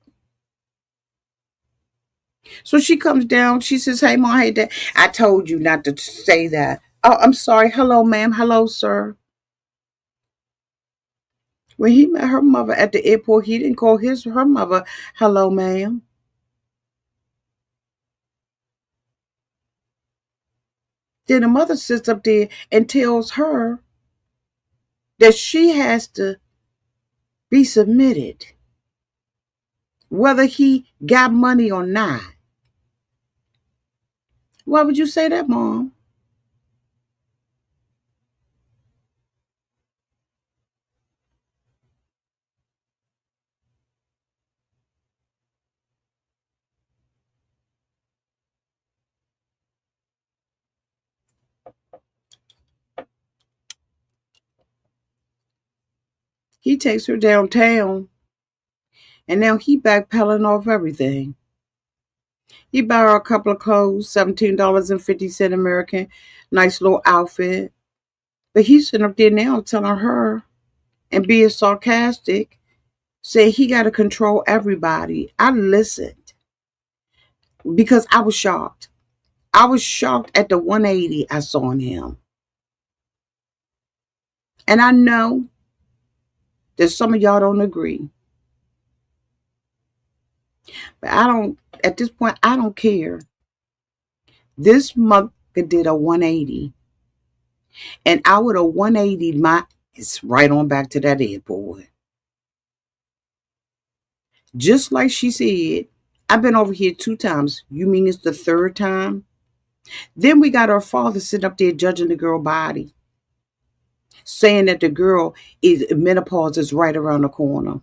So she comes down. She says, hey, mom, hey, dad. I told you not to say that. Oh, I'm sorry. Hello, ma'am. Hello, sir. When he met her mother at the airport, he didn't call her mother, hello, ma'am. Then the mother sits up there and tells her that she has to be submitted, whether he got money or not. Why would you say that, mom? He takes her downtown, and now he backpedaling off everything. He buy her a couple of clothes, $17.50 American, nice little outfit. But he's sitting up there now telling her and being sarcastic, say he got to control everybody. I listened because I was shocked. I was shocked at the 180 I saw in him. And I know that some of y'all don't agree. But I don't, at this point, I don't care. This mother did a 180. And I would have 180 my, it's right on back to that airport. Just like she said, I've been over here 2 times. You mean it's the third time? Then we got our father sitting up there judging the girl body, saying that the girl is menopause is right around the corner.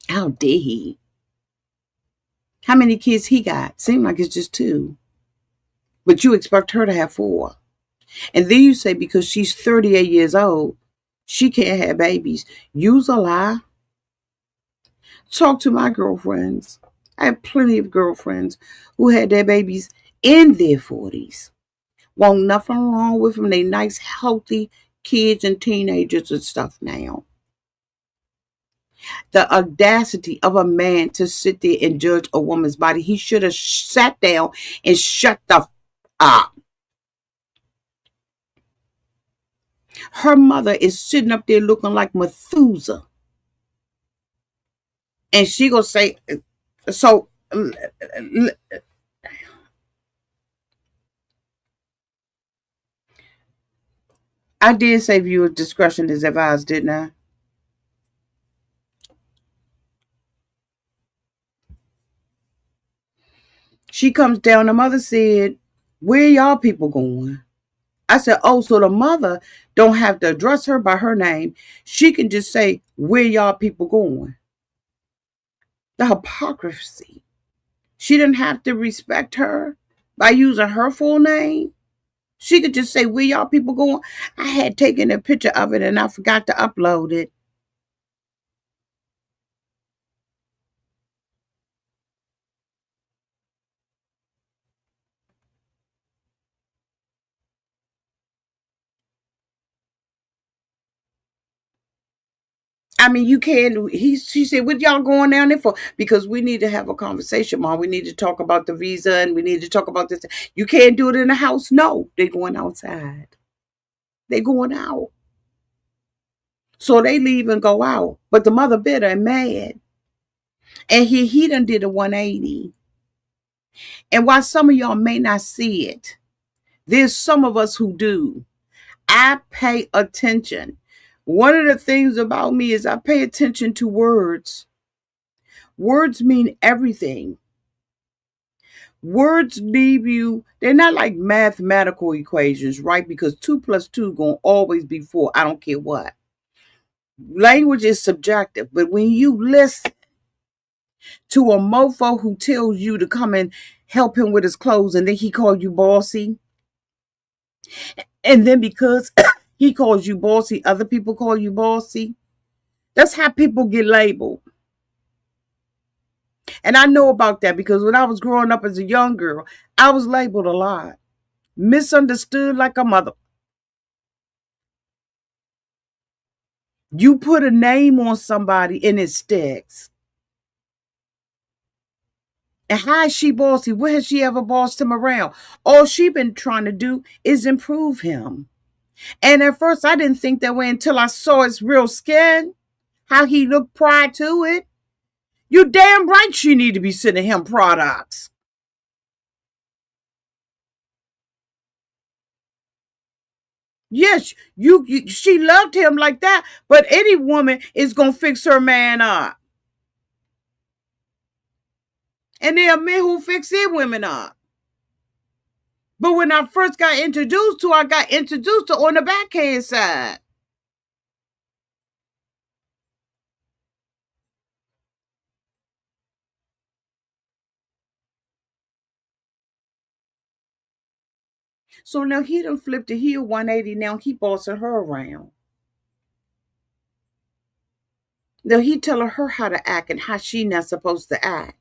How dare he? How many kids he got? Seem like it's just 2. But you expect her to have 4. And then you say because she's 38 years old, she can't have babies. Use a lie. Talk to my girlfriends. I have plenty of girlfriends who had their babies in their 40s. Won't nothing wrong with them. They nice, healthy kids and teenagers and stuff now. The audacity of a man to sit there and judge a woman's body. He should have sat down and shut the up. Her mother is sitting up there looking like Methuselah. And she gonna say, so I did say viewer discretion is advised, didn't I? She comes down, the mother said, where y'all people going? I said, oh, so the mother don't have to address her by her name. She can just say, where y'all people going? The hypocrisy. She didn't have to respect her by using her full name. She could just say, where y'all people going? I had taken a picture of it and I forgot to upload it. I mean, you can't. She said, "What y'all going down there for?" Because we need to have a conversation, Mom. We need to talk about the visa, and we need to talk about this. You can't do it in the house. No, they're going outside. They're going out. So they leave and go out. But the mother bitter and mad. And he done did a 180. And while some of y'all may not see it, there's some of us who do. I pay attention. One of the things about me is I pay attention to words. Words mean everything. Words leave you, they're not like mathematical equations, right? Because 2 plus 2 gonna always be 4. I don't care what. Language is subjective, but when you listen to a mofo who tells you to come and help him with his clothes and then he called you bossy, and then because he calls you bossy, other people call you bossy. That's how people get labeled. And I know about that because when I was growing up as a young girl, I was labeled a lot. Misunderstood like a mother. You put a name on somebody and it sticks. And how is she bossy? Where has she ever bossed him around? All she been trying to do is improve him. And at first I didn't think that way until I saw his real skin, how he looked prior to it. You damn right she need to be sending him products. Yes, she loved him like that, but any woman is gonna fix her man up. And there are men who fix their women up. But when I first got introduced to her, I got introduced to her on the backhand side. So now he done flipped the heel 180. Now he bossing her around. Now he telling her how to act and how she not supposed to act.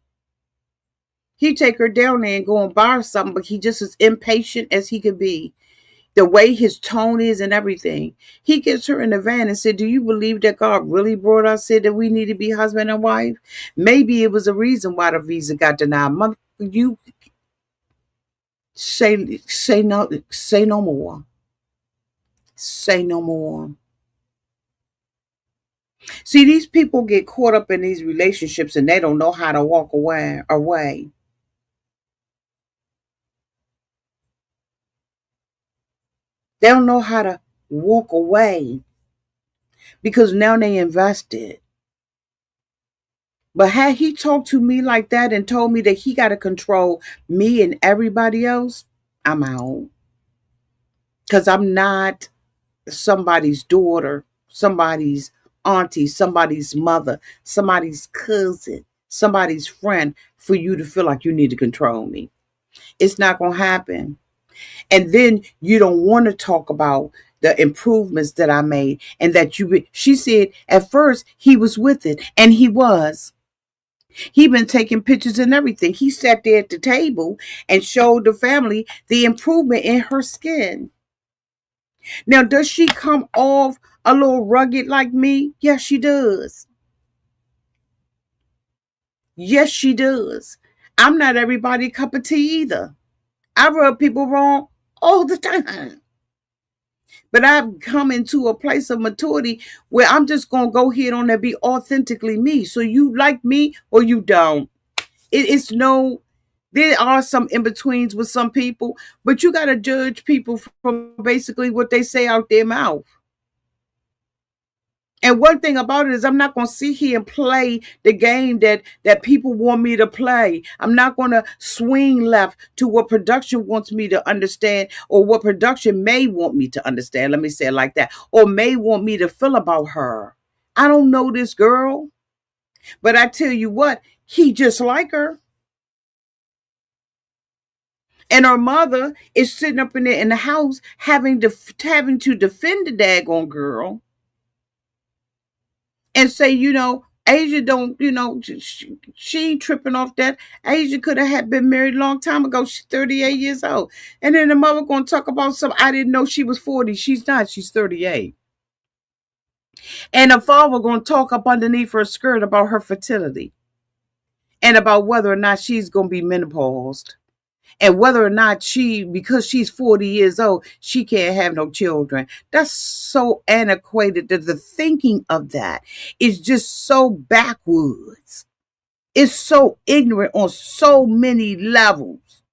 He take her down there and go and buy her something, but he just as impatient as he could be. The way his tone is and everything. He gets her in the van and said, do you believe that God really brought us, said that we need to be husband and wife? Maybe it was a reason why the visa got denied. Mother, you say no more. Say no more. See, these people get caught up in these relationships and they don't know how to walk away. They don't know how to walk away because now they invested. But had he talked to me like that and told me that he got to control me and everybody else, I'm out. Because I'm not somebody's daughter, somebody's auntie, somebody's mother, somebody's cousin, somebody's friend for you to feel like you need to control me. It's not going to happen. And then you don't want to talk about the improvements that I made and that she said at first he was with it, and he was. He been taking pictures and everything. He sat there at the table and showed the family the improvement in her skin. Now, does she come off a little rugged like me? Yes, she does. Yes, she does. I'm not everybody's cup of tea either. I rub people wrong all the time. But I've come into a place of maturity where I'm just going to go ahead on and be authentically me. So you like me or you don't. It's no, there are some in betweens with some people, but you got to judge people from basically what they say out their mouth. And one thing about it is I'm not going to sit here and play the game that people want me to play. I'm not going to swing left to what production wants me to understand or what production may want me to understand. Let me say it like that. Or may want me to feel about her. I don't know this girl, but I tell you what, he just like her. And her mother is sitting up in there in the house having to defend the daggone girl and say, Asia don't, she ain't tripping off that. Asia could have had been married a long time ago. She's 38 years old. And then the mother going to talk about something. I didn't know she was 40. She's not. She's 38. And the father going to talk up underneath her skirt about her fertility and about whether or not she's going to be menopaused. And whether or not because she's 40 years old, she can't have no children. That's so antiquated that the thinking of that is just so backwards. It's so ignorant on so many levels.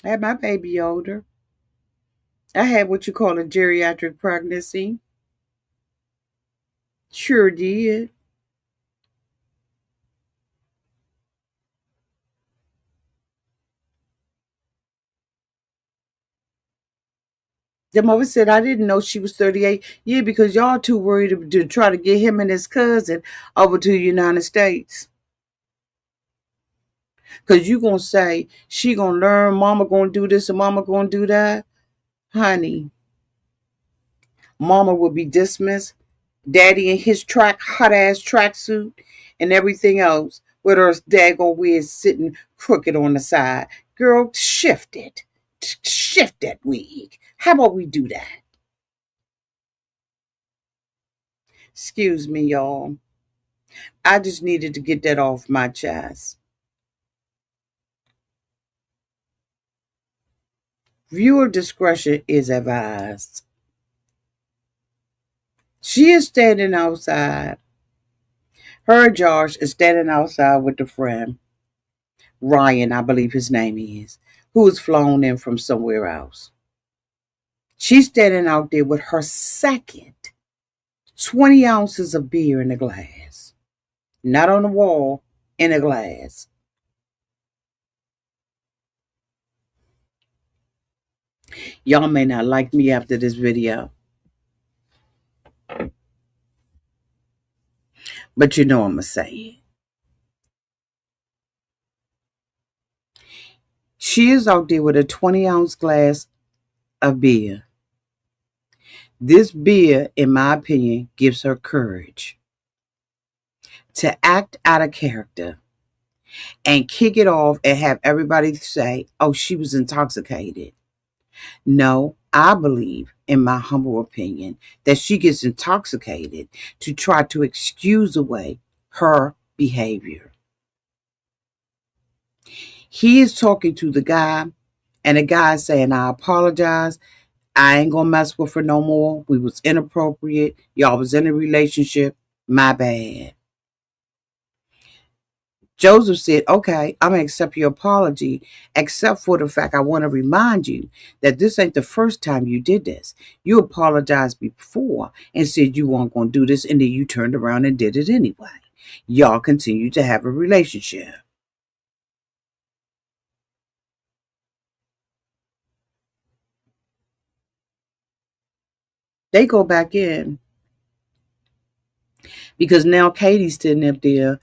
I had my baby older. I had what you call a geriatric pregnancy. Sure did. The mother said, I didn't know she was 38. Yeah, because y'all too worried to try to get him and his cousin over to the United States. Because you going to say, she going to learn, mama going to do this and mama going to do that. Honey, mama will be dismissed. Daddy in his hot ass tracksuit and everything else with her daggone wig sitting crooked on the side. Girl, shift it. Shift that wig. How about we do that? Excuse me, y'all. I just needed to get that off my chest. Viewer discretion is advised. She is standing outside. Her and Josh is standing outside with a friend, Ryan, I believe his name is, who was flown in from somewhere else. She's standing out there with her second 20 ounces of beer in a glass. Not on the wall, in a glass. Y'all may not like me after this video, but you know I'm going to say it. She is out there with a 20-ounce glass of beer. This beer, in my opinion, gives her courage to act out of character and kick it off and have everybody say, oh, she was intoxicated. No, I believe, in my humble opinion, that she gets intoxicated to try to excuse away her behavior. He is talking to the guy, and the guy is saying, I apologize. I ain't gonna mess with her no more. We was inappropriate. Y'all was in a relationship. My bad. Joseph said, okay, I'm going to accept your apology, except for the fact I want to remind you that this ain't the first time you did this. You apologized before and said you weren't going to do this, and then you turned around and did it anyway. Y'all continue to have a relationship. They go back in because now Katie's sitting up there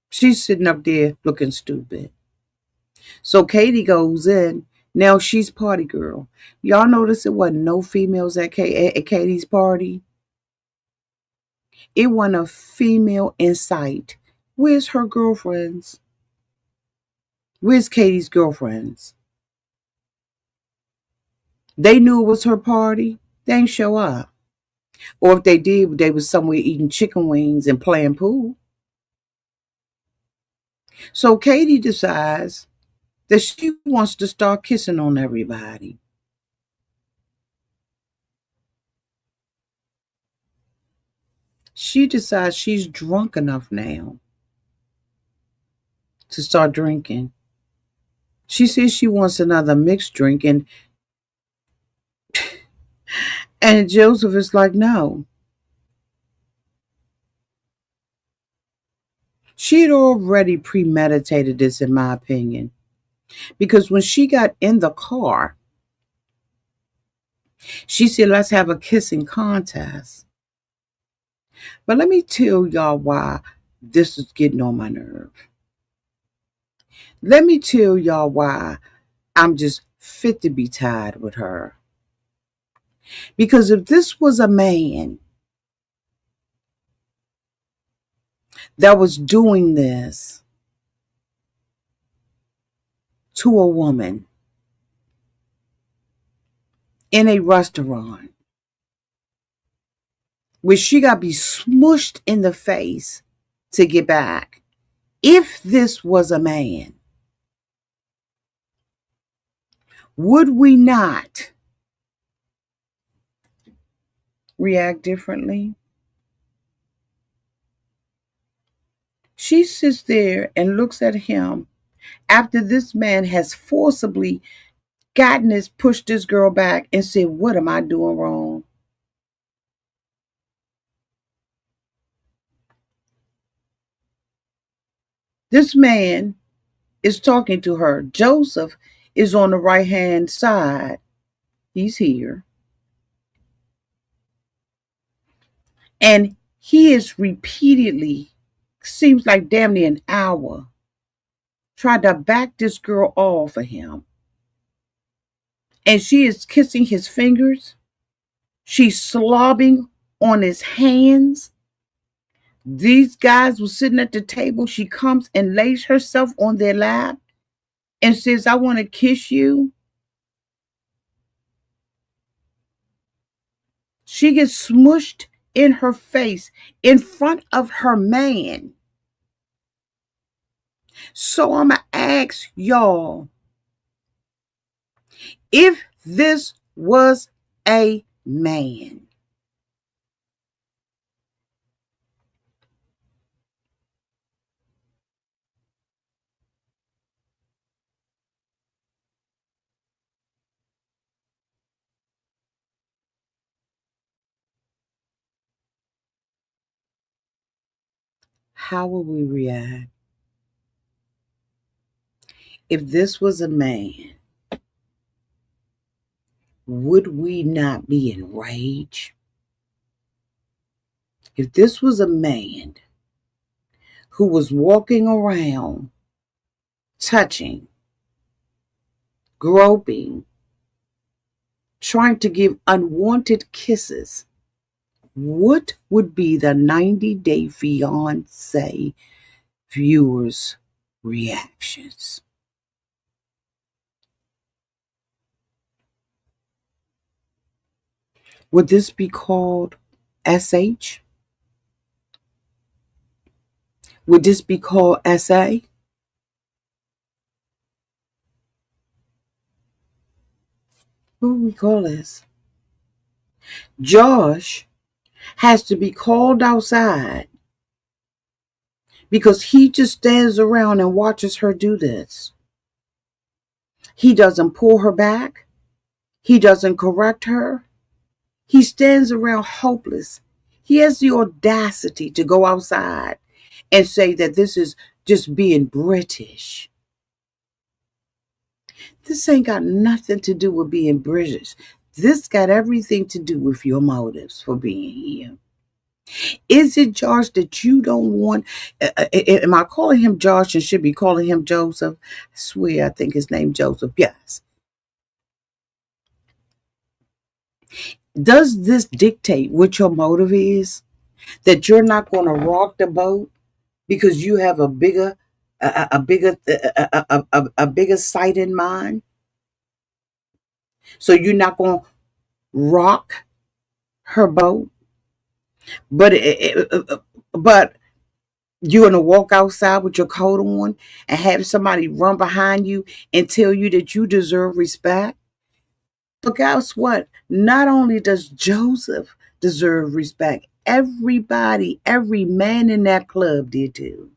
she's sitting up there looking stupid. So Katie goes in. Now she's party girl. Y'all notice it wasn't no females at Katie's party? It wasn't a female in sight. Where's her girlfriends? Where's Katie's girlfriends? They knew it was her party. They didn't show up. Or if they did, they was somewhere eating chicken wings and playing pool. So Katie decides that she wants to start kissing on everybody. She decides she's drunk enough now to start drinking. She says she wants another mixed drink, and Joseph is like, no. She had already premeditated this, in my opinion, because when she got in the car, she said, let's have a kissing contest. But let me tell y'all why this is getting on my nerve. Let me tell y'all why I'm just fit to be tied with her. Because if this was a man that was doing this to a woman in a restaurant where she got to be smushed in the face to get back, if this was a man, Would we not react differently? She sits there and looks at him after this man has forcibly pushed this girl back and said, "What am I doing wrong?" This man is talking to her. Joseph is on the right hand side. He's here. And he is repeatedly, seems like damn near an hour, tried to back this girl off of him. And she is kissing his fingers. She's slobbing on his hands. These guys were sitting at the table. She comes and lays herself on their lap and says, "I want to kiss you." She gets smushed in her face in front of her man. So I'm going to ask y'all, if this was a man, how would we react? If this was a man, would we not be enraged? If this was a man who was walking around, touching, groping, trying to give unwanted kisses, what would be the 90-Day Fiancé viewers' reactions? Would this be called SH? Would this be called SA? What would we call this? Josh has to be called outside because he just stands around and watches her do this. He doesn't pull her back. He doesn't correct her. He stands around hopeless. He has the audacity to go outside and say that this is just being British. This ain't got nothing to do with being British. This got everything to do with your motives for being here. Is it Josh that you don't want? Am I calling him Josh and should be calling him Joseph? I swear, I think his name Joseph. Yes. Does this dictate what your motive is? That you're not going to rock the boat because you have a bigger sight in mind? So you're not going to rock her boat, but but you're gonna walk outside with your coat on and have somebody run behind you and tell you that you deserve respect. But guess what? Not only does Joseph deserve respect, everybody, every man in that club did too.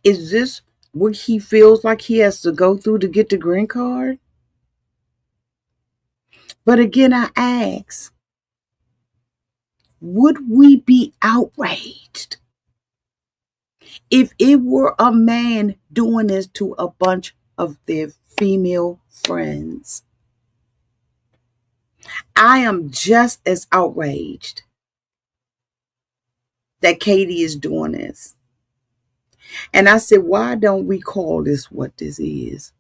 Is this what he feels like he has to go through to get the green card? But again, I ask, would we be outraged if it were a man doing this to a bunch of their female friends? I am just as outraged that Katie is doing this. And I said, why don't we call this what this is?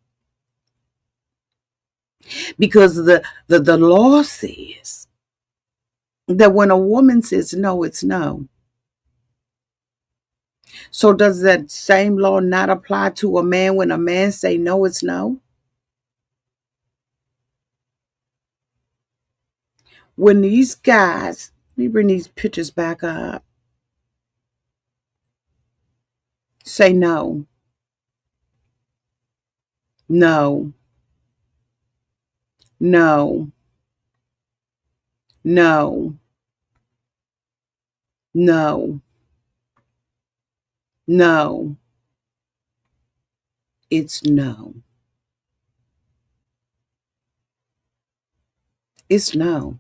Because the law says that when a woman says no, it's no. So does that same law not apply to a man when a man say no, it's no? When these guys Let me bring these pictures back up. Say no. No. No. No. No. No. It's no. It's no.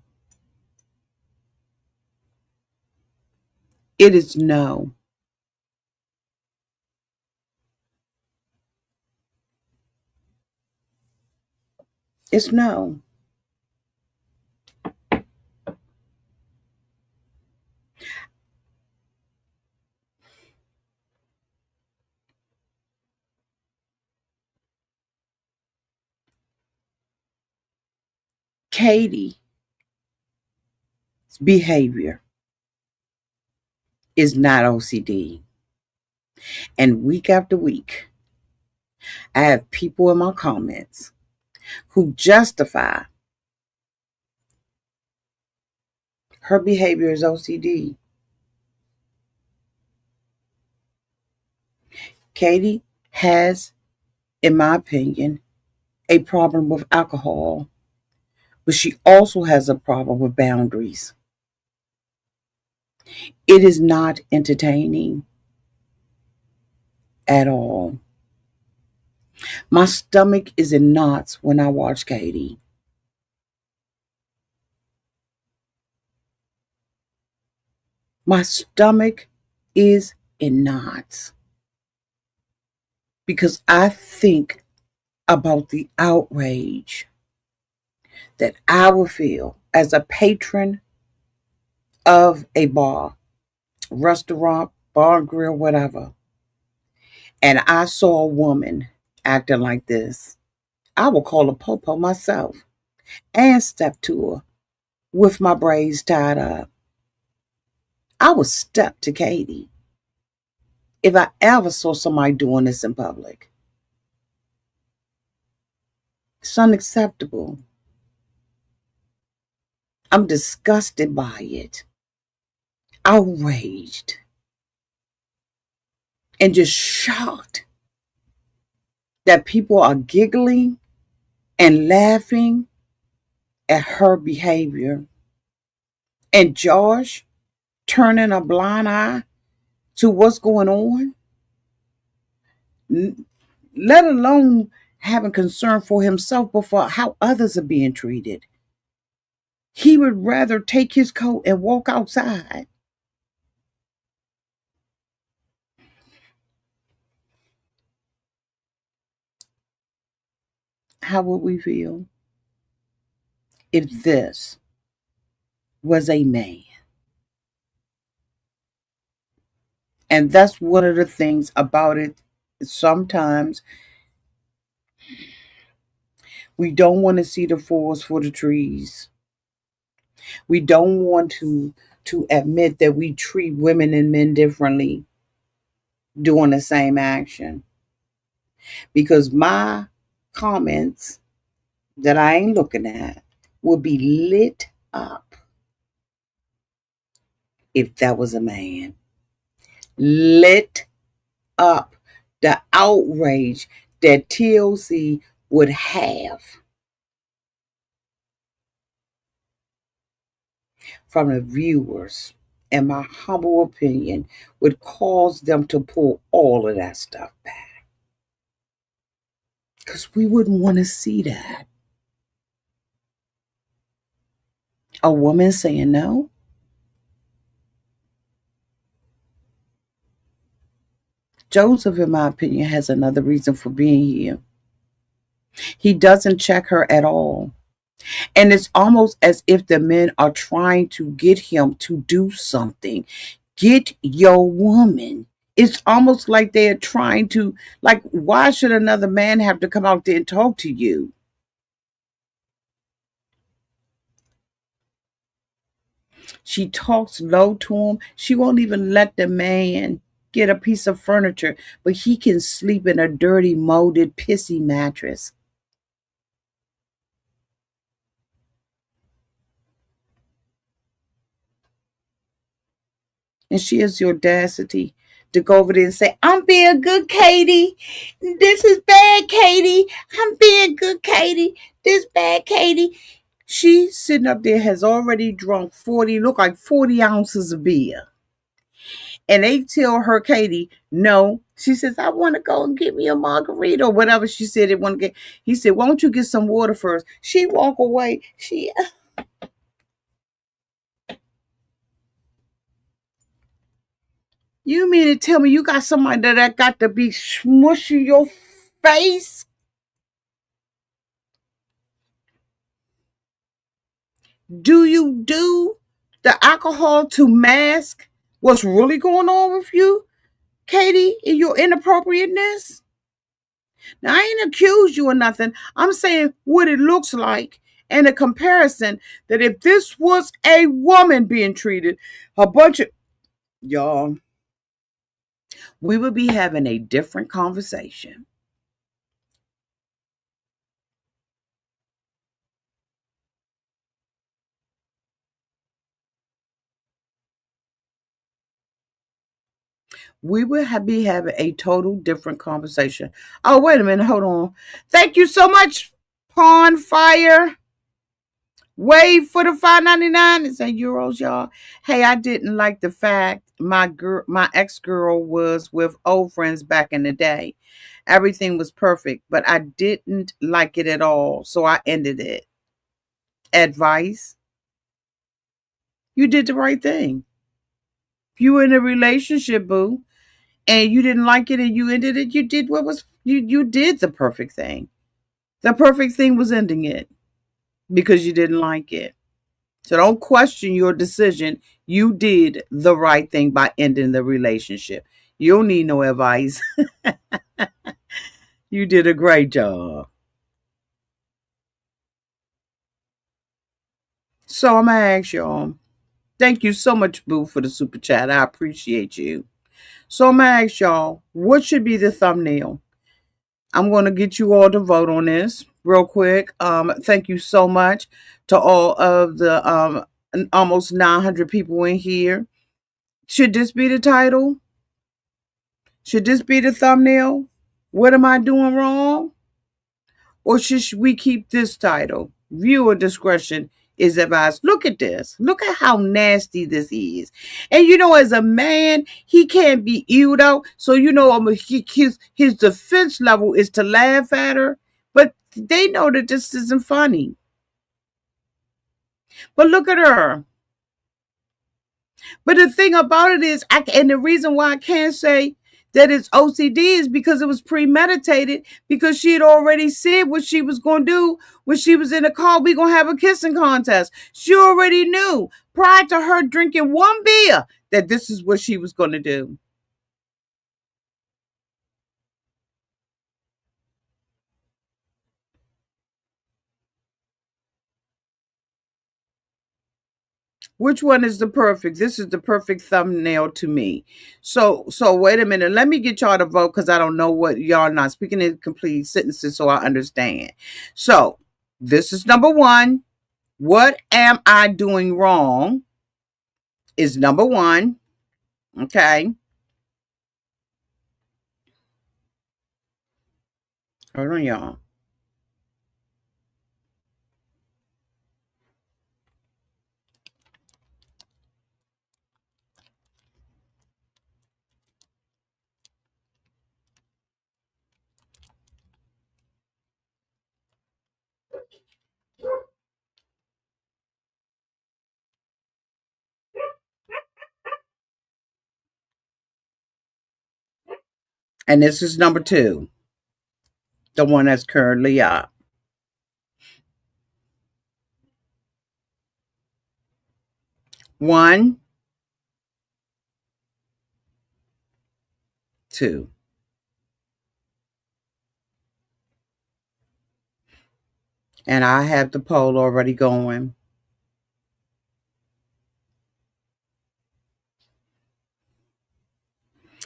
It is no. It's no. Katie's behavior is not OCD. And week after week, I have people in my comments who justify her behavior as OCD. Katie has, in my opinion, a problem with alcohol, but she also has a problem with boundaries. It is not entertaining at all. My stomach is in knots when I watch Katie. My stomach is in knots because I think about the outrage that I would feel as a patron of a bar, restaurant, bar and grill, whatever, and I saw a woman acting like this. I will call a popo myself and step to her with my braids tied up. I would step to Katie if I ever saw somebody doing this in public. It's unacceptable. I'm disgusted by it, outraged, and just shocked that people are giggling and laughing at her behavior. And Josh turning a blind eye to what's going on, let alone having concern for himself but for how others are being treated. He would rather take his coat and walk outside. How would we feel if this was a man? And that's one of the things about it. Sometimes we don't want to see the forest for the trees. We don't want to admit that we treat women and men differently doing the same action. Because my comments that I ain't looking at would be lit up if that was a man. Lit up. The outrage that TLC would have from the viewers, in my humble opinion, would cause them to pull all of that stuff back. Because we wouldn't want to see that. A woman saying no. Joseph, in my opinion, has another reason for being here. He doesn't check her at all. And it's almost as if the men are trying to get him to do something. Get your woman. It's almost like they're trying to, like, why should another man have to come out there and talk to you? She talks low to him. She won't even let the man get a piece of furniture, but he can sleep in a dirty, molded, pissy mattress. And she has the audacity to go over there and say, I'm being good, Katie. This is bad, Katie. I'm being good, Katie. This bad, Katie. She sitting up there has already drunk 40, look like 40 ounces of beer. And they tell her, Katie, no. She says, I want to go and get me a margarita or whatever she said it want to get. He said, why don't you get some water first? She walk away. You mean to tell me you got somebody that got to be smushing your face? Do you do the alcohol to mask what's really going on with you, Katie, in your inappropriateness? Now, I ain't accused you of nothing. I'm saying what it looks like and a comparison that if this was a woman being treated, a bunch of y'all, we would be having a different conversation. We would be having a total different conversation. Oh, wait a minute. Hold on. Thank you so much, Pawn Fire. Wait for the 5.99. It's in euros, y'all. Hey, I didn't like the fact my ex girl was with old friends back in the day. Everything was perfect, but I didn't like it at all, so I ended it. Advice: you did the right thing. If you were in a relationship, boo, and you didn't like it and you ended it, you did what was you did the perfect thing. The perfect thing was ending it because you didn't like it. So don't question your decision. You did the right thing by ending the relationship. You don't need no advice. You did a great job. So I'm gonna ask y'all. Thank you so much, Boo, for the super chat. I appreciate you. So I'm gonna ask y'all, what should be the thumbnail? I'm gonna get you all to vote on this real quick. Thank you so much to all of the almost 900 people in here. Should this be the title? Should this be the thumbnail? What am I doing wrong? Or should we keep this title? Viewer discretion is advised. Look at this. Look at how nasty this is. And as a man, he can't be ewed out. So his defense level is to laugh at her. But they know that this isn't funny. But look at her. But the thing about it is, and the reason why I can't say that it's OCD is because it was premeditated, because she had already said what she was going to do when she was in the car. We're going to have a kissing contest. She already knew prior to her drinking one beer that this is what she was going to do. Which one is the perfect? This is the perfect thumbnail to me. So wait a minute. Let me get y'all to vote because I don't know what y'all not speaking in complete sentences, so I understand. So this is number one. What am I doing wrong? Is number one. Okay. Hold on, y'all. And this is number two, the one that's currently up. One, two. And I have the poll already going.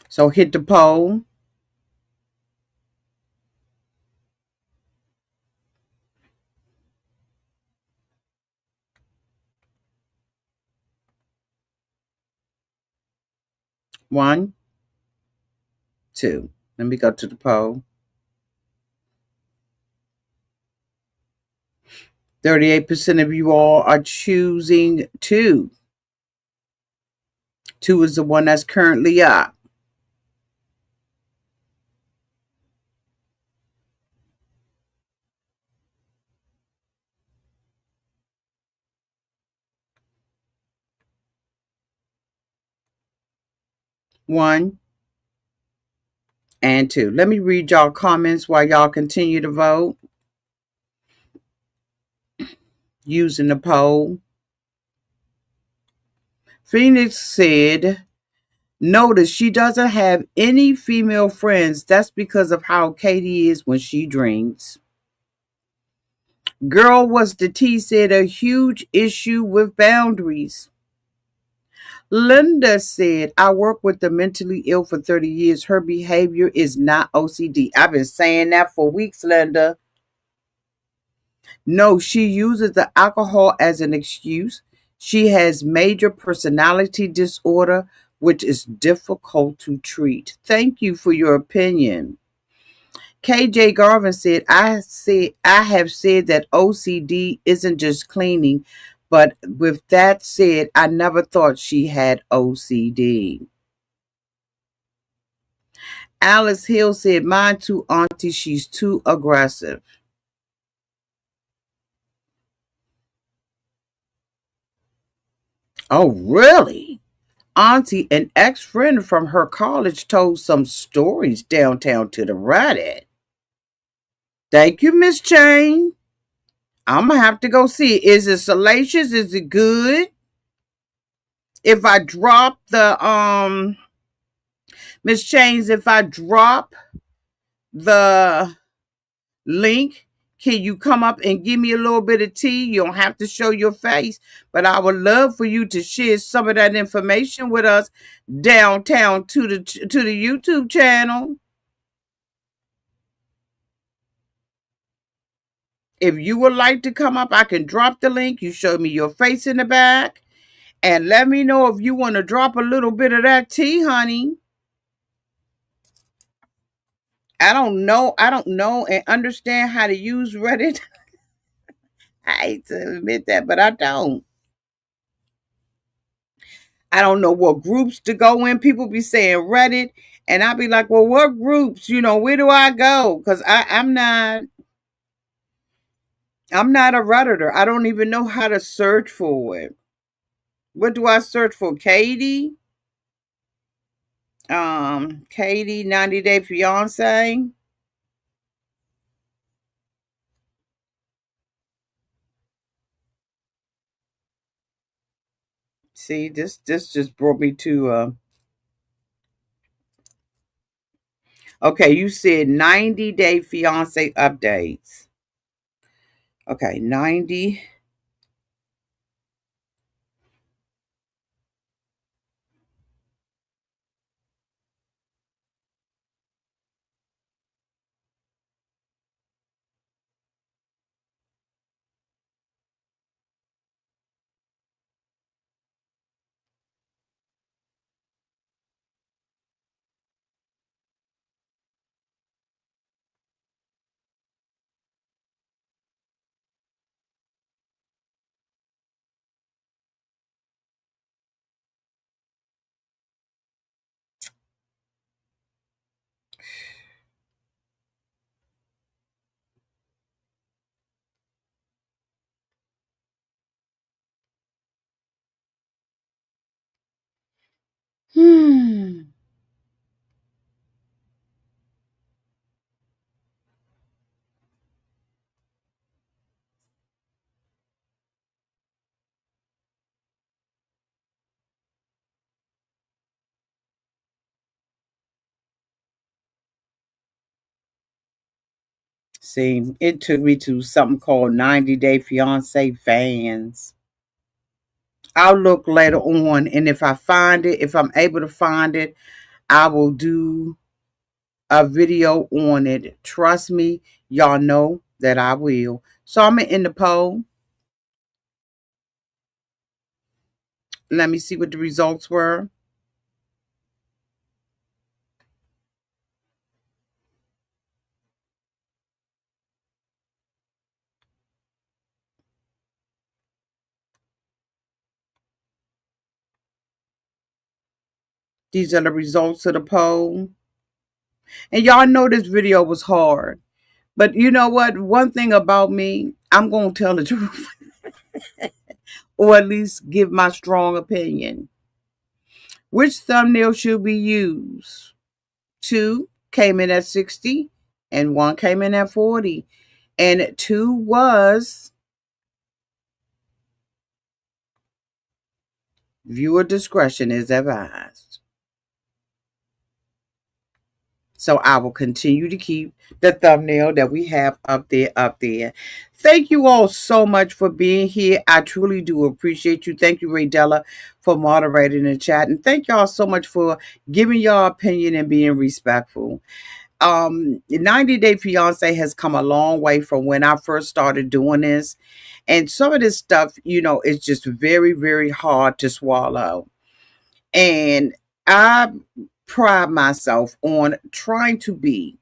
So hit the poll. One, two. Let me go to the poll. 38% of you all are choosing two. Two is the one that's currently up. One and two. Let me read y'all comments while y'all continue to vote using the poll. Phoenix said, notice she doesn't have any female friends. That's because of how Katie is when she drinks. Girl was the T said a huge issue with boundaries. Linda said, I work with the mentally ill for 30 years. Her behavior is not OCD. I've been saying that for weeks, Linda. No, she uses the alcohol as an excuse. She has major personality disorder, which is difficult to treat. Thank you for your opinion. KJ Garvin said, I have said that OCD isn't just cleaning, but with that said, I never thought she had OCD. Alice Hill said, mine too, Auntie, she's too aggressive. Oh, really? Auntie, an ex-friend from her college, told some stories downtown to the Reddit. Thank you, Miss Chain. I'm gonna have to go see it. Is it salacious? Is it good? If I drop the Miss Chains, if I drop the link, can you come up and give me a little bit of tea? You don't have to show your face, but I would love for you to share some of that information with us downtown to the YouTube channel. If you would like to come up, I can drop the link. You show me your face in the back and let me know if you want to drop a little bit of that tea, honey. I don't know and understand how to use Reddit. I hate to admit that, but I don't. I don't know what groups to go in. People be saying Reddit, and I be like, well, what groups? Where do I go? Because I'm not a Redditor. I don't even know how to search for it. What do I search for? Katie? Katie, 90 Day Fiance. See, this just brought me to okay, you said 90 Day Fiance updates. Okay, 90. Hmm. See, it took me to something called 90 Day Fiance Fans. I'll look later on, and if I find it, if I'm able to find it, I will do a video on it. Trust me, y'all know that I will. So I'm in the poll. Let me see what the results were. These are the results of the poll. And y'all know this video was hard. But you know what? One thing about me, I'm going to tell the truth, or at least give my strong opinion. Which thumbnail should we use? Two came in at 60 and one came in at 40. And two was viewer discretion is advised. So I will continue to keep the thumbnail that we have up there, up there. Thank you all so much for being here. I truly do appreciate you. Thank you, Raydella, for moderating the chat. And thank y'all so much for giving your opinion and being respectful. 90 Day Fiancé has come a long way from when I first started doing this. And some of this stuff, is just very, very hard to swallow. And I pride myself on trying to be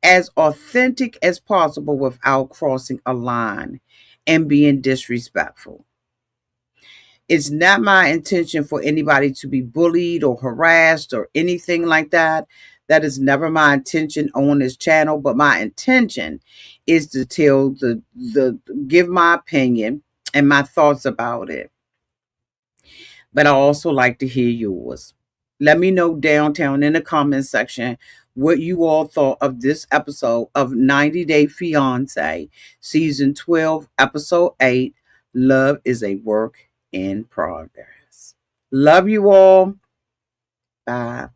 as authentic as possible without crossing a line and being disrespectful. It's not my intention for anybody to be bullied or harassed or anything like that. That is never my intention on this channel, but my intention is to tell give my opinion and my thoughts about it. But I also like to hear yours. Let me know downtown in the comment section what you all thought of this episode of 90 Day Fiancé, Season 12, Episode 8, Love is a Work in Progress. Love you all. Bye.